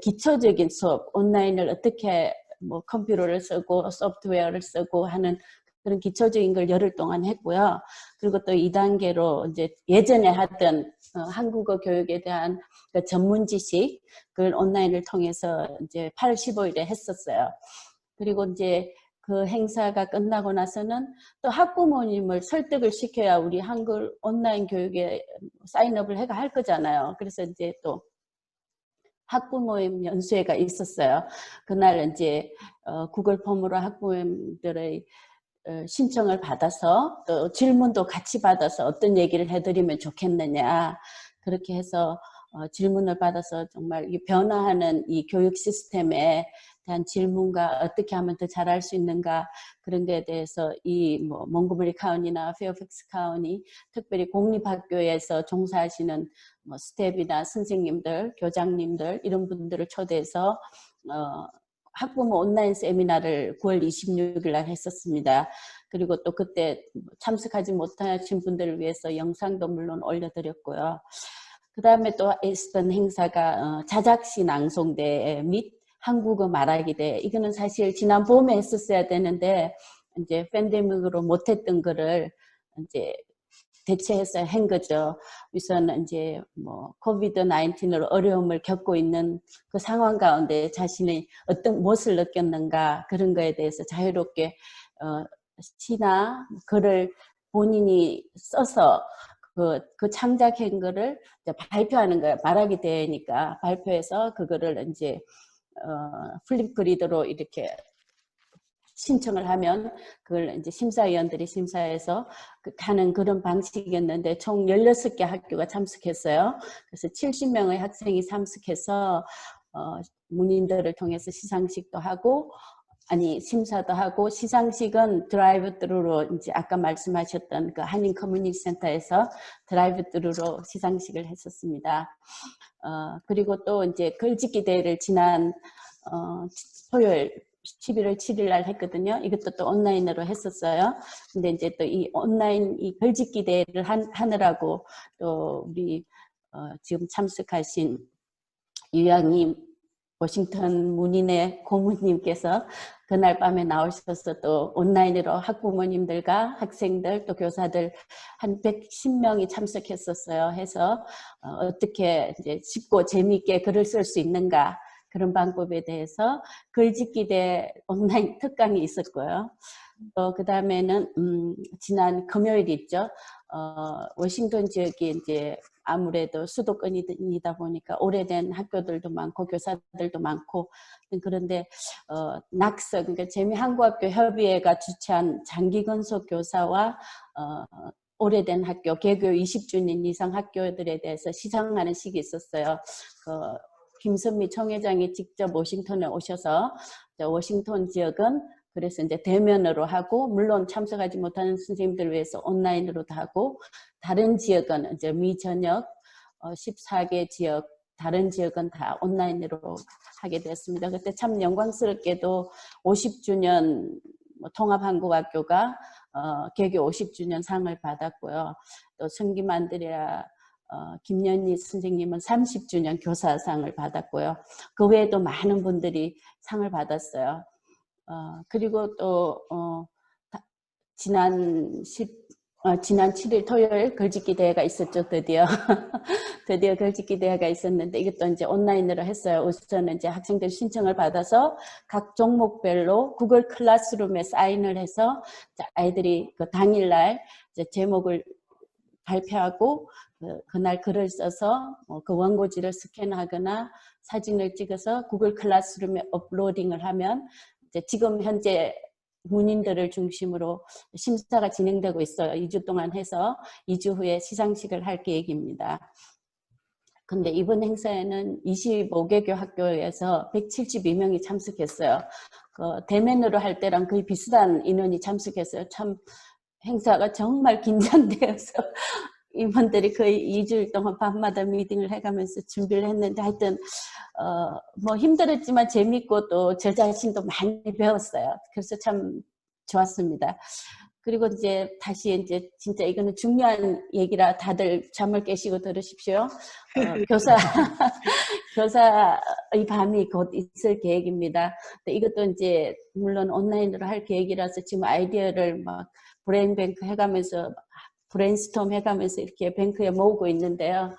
기초적인 수업, 온라인을 어떻게 뭐 컴퓨터를 쓰고 소프트웨어를 쓰고 하는 그런 기초적인 걸 열흘 동안 했고요. 그리고 또 2단계로 이제 예전에 하던 한국어 교육에 대한 그 전문 지식, 그걸 온라인을 통해서 이제 8월 15일에 했었어요. 그리고 이제 그 행사가 끝나고 나서는 또 학부모님을 설득을 시켜야 우리 한글 온라인 교육에 사인업을 해가 할 거잖아요. 그래서 이제 또 학부모님 연수회가 있었어요. 그날 이제 구글 폼으로 학부모님들의 신청을 받아서 또 질문도 같이 받아서 어떤 얘기를 해드리면 좋겠느냐, 그렇게 해서 질문을 받아서 정말 이 변화하는 이 교육 시스템에 대한 질문과 어떻게 하면 더 잘할 수 있는가, 그런 데에 대해서 이 뭐 몽고머리 카운티나 페어팩스 카운티, 특별히 공립학교에서 종사하시는 뭐 스텝이나 선생님들, 교장님들 이런 분들을 초대해서 학부모 온라인 세미나를 9월 26일 날 했었습니다. 그리고 또 그때 참석하지 못하신 분들을 위해서 영상도 물론 올려드렸고요. 그 다음에 또 있었던 행사가 자작시 낭송대 및 한국어 말하기 대. 이거는 사실 지난 봄에 했었어야 되는데 이제 팬데믹으로 못했던 거를 이제 대체해서 한 거죠. 우선 이제 뭐 코비드 19으로 어려움을 겪고 있는 그 상황 가운데 자신이 어떤 무엇을 느꼈는가, 그런 거에 대해서 자유롭게 시나 글을 본인이 써서 그 창작한 거를 이제 발표하는 거예요. 말하게 되니까 발표해서 그거를 이제 플립그리드로 이렇게 신청을 하면 그걸 이제 심사위원들이 심사해서 하는 그런 방식이었는데 총 16개 학교가 참석했어요. 그래서 70명의 학생이 참석해서 문인들을 통해서 시상식도 하고 심사도 하고, 시상식은 드라이브-트루로 이제 아까 말씀하셨던 그 한인 커뮤니티 센터에서 드라이브-트루로 시상식을 했었습니다. 그리고 또 이제 글짓기 대회를 지난 토요일 11월 7일 날 했거든요. 이것도 또 온라인으로 했었어요. 근데 이제 또 이 온라인 이 글짓기 대회를 하느라고 또 우리 지금 참석하신 유양님 워싱턴 문인의 고모님께서 그날 밤에 나오셔서 또 온라인으로 학부모님들과 학생들 또 교사들 한 110명이 참석했었어요. 해서 어떻게 이제 쉽고 재미있게 글을 쓸 수 있는가 그런 방법에 대해서 글짓기 대 온라인 특강이 있었고요. 또 그 다음에는 지난 금요일 있죠. 워싱턴 지역이 이제 아무래도 수도권이다 보니까 오래된 학교들도 많고 교사들도 많고 그런데 낙서 그러니까 재미한국학교 협의회가 주최한 장기건속 교사와 오래된 학교 개교 20주년 이상 학교들에 대해서 시상하는 식이 있었어요. 김선미 총회장이 직접 워싱턴에 오셔서 워싱턴 지역은 그래서 이제 대면으로 하고 물론 참석하지 못하는 선생님들을 위해서 온라인으로도 하고 다른 지역은 이제 미 전역 14개 지역 다른 지역은 다 온라인으로 하게 됐습니다. 그때 참 영광스럽게도 50주년 통합한국학교가 개교 50주년 상을 받았고요. 또 성김안드레아 김연희 선생님은 30주년 교사상을 받았고요. 그 외에도 많은 분들이 상을 받았어요. 그리고 또 지난 7일 토요일 글짓기 대회가 있었죠. 드디어 글짓기 대회가 있었는데 이것도 이제 온라인으로 했어요. 우선은 이제 학생들 신청을 받아서 각 종목별로 구글 클래스룸에 사인을 해서 아이들이 그 당일날 이제 제목을 발표하고 그날 글을 써서 그 원고지를 스캔하거나 사진을 찍어서 구글 클래스룸에 업로딩을 하면 이제 지금 현재 문인들을 중심으로 심사가 진행되고 있어요. 2주 동안 해서 2주 후에 시상식을 할 계획입니다. 근데 이번 행사에는 25개교 학교에서 172명이 참석했어요. 대면으로 할 때랑 거의 비슷한 인원이 참석했어요. 참 행사가 정말 긴장되어서 임원들이 거의 2주일 동안 밤마다 미팅을 해가면서 준비를 했는데 하여튼 뭐 힘들었지만 재밌고 또 저 자신도 많이 배웠어요. 그래서 참 좋았습니다. 그리고 이제 다시 이제 진짜 이거는 중요한 얘기라 다들 잠을 깨시고 들으십시오. 교사의 밤이 곧 있을 계획입니다. 이것도 이제 물론 온라인으로 할 계획이라서 지금 아이디어를 막 브레인뱅크 해가면서 브레인스톰 해가면서 이렇게 뱅크에 모으고 있는데요.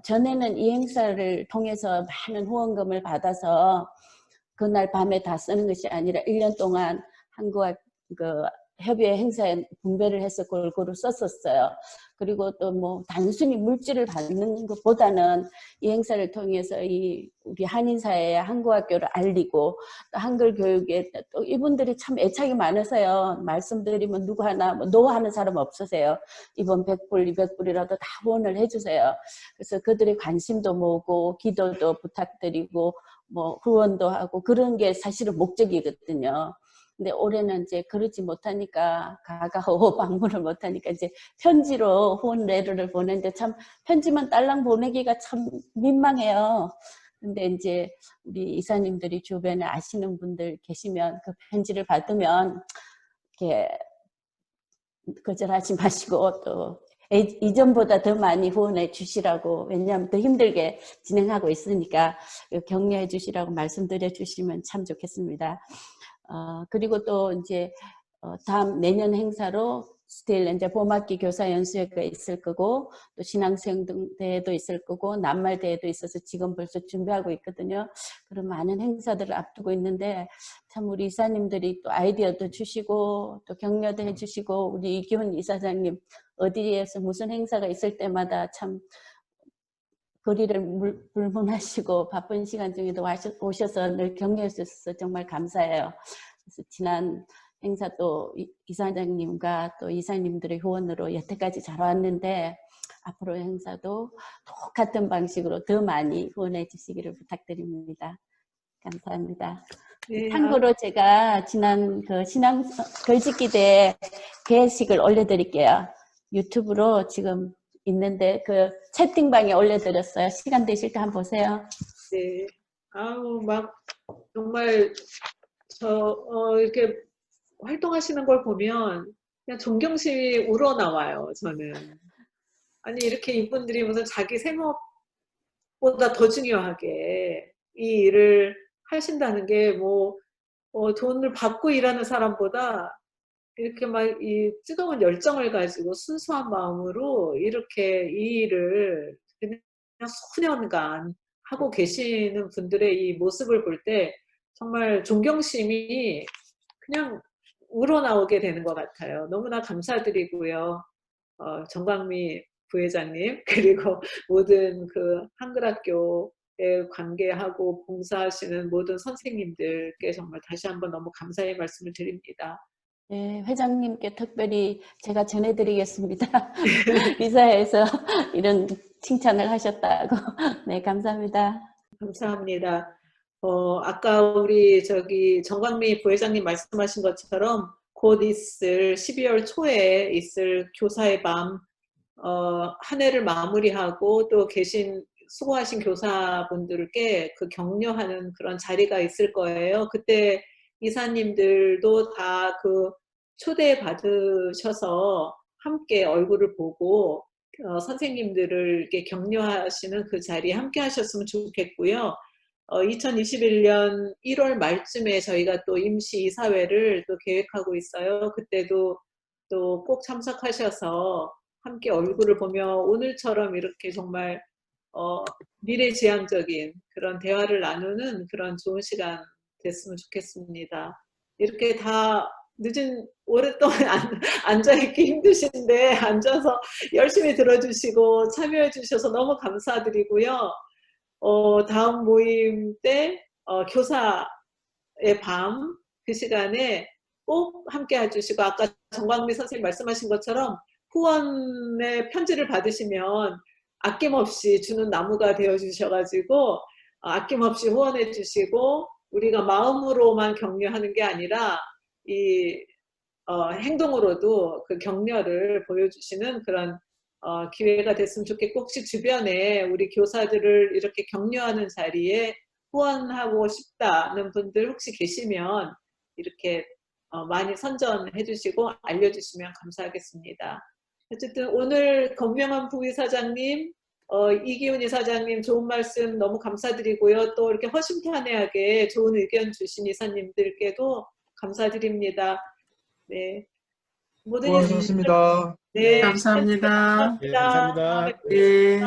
전에는 이 행사를 통해서 많은 후원금을 받아서 그날 밤에 다 쓰는 것이 아니라 1년 동안 한국학 협의회 행사에 분배를 해서 골고루 썼었어요. 그리고 또 뭐 단순히 물질을 받는 것보다는 이 행사를 통해서 우리 한인사회의 한국학교를 알리고 또 한글 교육에 또 이분들이 참 애착이 많으세요. 말씀드리면 누구 하나 뭐 노하는 사람 없으세요. 이번 100불, 200불이라도 다 후원을 해주세요. 그래서 그들의 관심도 모으고 기도도 부탁드리고 뭐 후원도 하고 그런 게 사실은 목적이거든요. 근데 올해는 이제 그러지 못하니까 가가오 방문을 못하니까 이제 편지로 후원 레터를 보내는데 참 편지만 딸랑 보내기가 참 민망해요. 근데 이제 우리 이사님들이 주변에 아시는 분들 계시면 그 편지를 받으면 이렇게 거절하지 마시고 또 이전보다 더 많이 후원해 주시라고 왜냐하면 더 힘들게 진행하고 있으니까 격려해 주시라고 말씀드려 주시면 참 좋겠습니다. 그리고 또 이제 다음 내년 행사로 스틸 이제 봄학기 교사 연수회가 있을 거고 또 신앙수행 대회도 있을 거고 낱말 대회도 있어서 지금 벌써 준비하고 있거든요. 그런 많은 행사들을 앞두고 있는데 참 우리 이사님들이 또 아이디어도 주시고 또 격려도 해주시고 우리 이기훈 이사장님 어디에서 무슨 행사가 있을 때마다 참 거리를 불문하시고 바쁜 시간 중에도 오셔서 늘 격려해 주셔서 정말 감사해요. 그래서 지난 행사 또 이사장님과 또 이사님들의 후원으로 여태까지 잘 왔는데 앞으로 행사도 똑같은 방식으로 더 많이 후원해 주시기를 부탁드립니다. 감사합니다. 네, 참고로 제가 지난 그 신앙 글짓기 대회 게시글 올려드릴게요. 유튜브로 지금 있는데 그 채팅방에 올려드렸어요. 시간 되실 때 한번 보세요. 네. 아우, 막, 정말, 이렇게 활동하시는 걸 보면 그냥 존경심이 우러나와요, 저는. 아니, 이렇게 이분들이 무슨 자기 생업보다 더 중요하게 이 일을 하신다는 게 뭐, 돈을 받고 일하는 사람보다 이렇게 막 이 뜨거운 열정을 가지고 순수한 마음으로 이렇게 이 일을 그냥 수년간 하고 계시는 분들의 이 모습을 볼 때 정말 존경심이 그냥 우러나오게 되는 것 같아요. 너무나 감사드리고요. 정광미 부회장님 그리고 모든 그 한글학교에 관계하고 봉사하시는 모든 선생님들께 정말 다시 한번 너무 감사의 말씀을 드립니다. 네, 회장님께 특별히 제가 전해드리겠습니다. 이사회에서 이런 칭찬을 하셨다고. 네, 감사합니다. 감사합니다. 아까 우리 정광미 부회장님 말씀하신 것처럼 곧 있을 12월 초에 있을 교사의 밤, 한 해를 마무리하고 또 수고하신 교사분들께 그 격려하는 그런 자리가 있을 거예요. 그때 이사님들도 다 그 초대 받으셔서 함께 얼굴을 보고 선생님들을 이렇게 격려하시는 그 자리에 함께 하셨으면 좋겠고요. 2021년 1월 말쯤에 저희가 또 임시 이사회를 또 계획하고 있어요. 그때도 또 꼭 참석하셔서 함께 얼굴을 보며 오늘처럼 이렇게 정말 미래지향적인 그런 대화를 나누는 그런 좋은 시간 됐으면 좋겠습니다. 이렇게 다 오랫동안 앉아있기 힘드신데 앉아서 열심히 들어주시고 참여해 주셔서 너무 감사드리고요. 다음 모임 때 교사의 밤 그 시간에 꼭 함께 해주시고 아까 정광미 선생님 말씀하신 것처럼 후원의 편지를 받으시면 아낌없이 주는 나무가 되어주셔가지고 아낌없이 후원해 주시고 우리가 마음으로만 격려하는 게 아니라 이 행동으로도 그 격려를 보여주시는 그런 기회가 됐으면 좋겠고 혹시 주변에 우리 교사들을 이렇게 격려하는 자리에 후원하고 싶다는 분들 혹시 계시면 이렇게 많이 선전해 주시고 알려주시면 감사하겠습니다. 어쨌든 오늘 권명환 부이사장님, 이기훈 이사장님 좋은 말씀 너무 감사드리고요. 또 이렇게 허심탄회하게 좋은 의견 주신 이사님들께도 감사드립니다. 네. 모든 수고하셨습니다. 네. 감사합니다. 네, 감사합니다. 다음에 뵙겠습니다.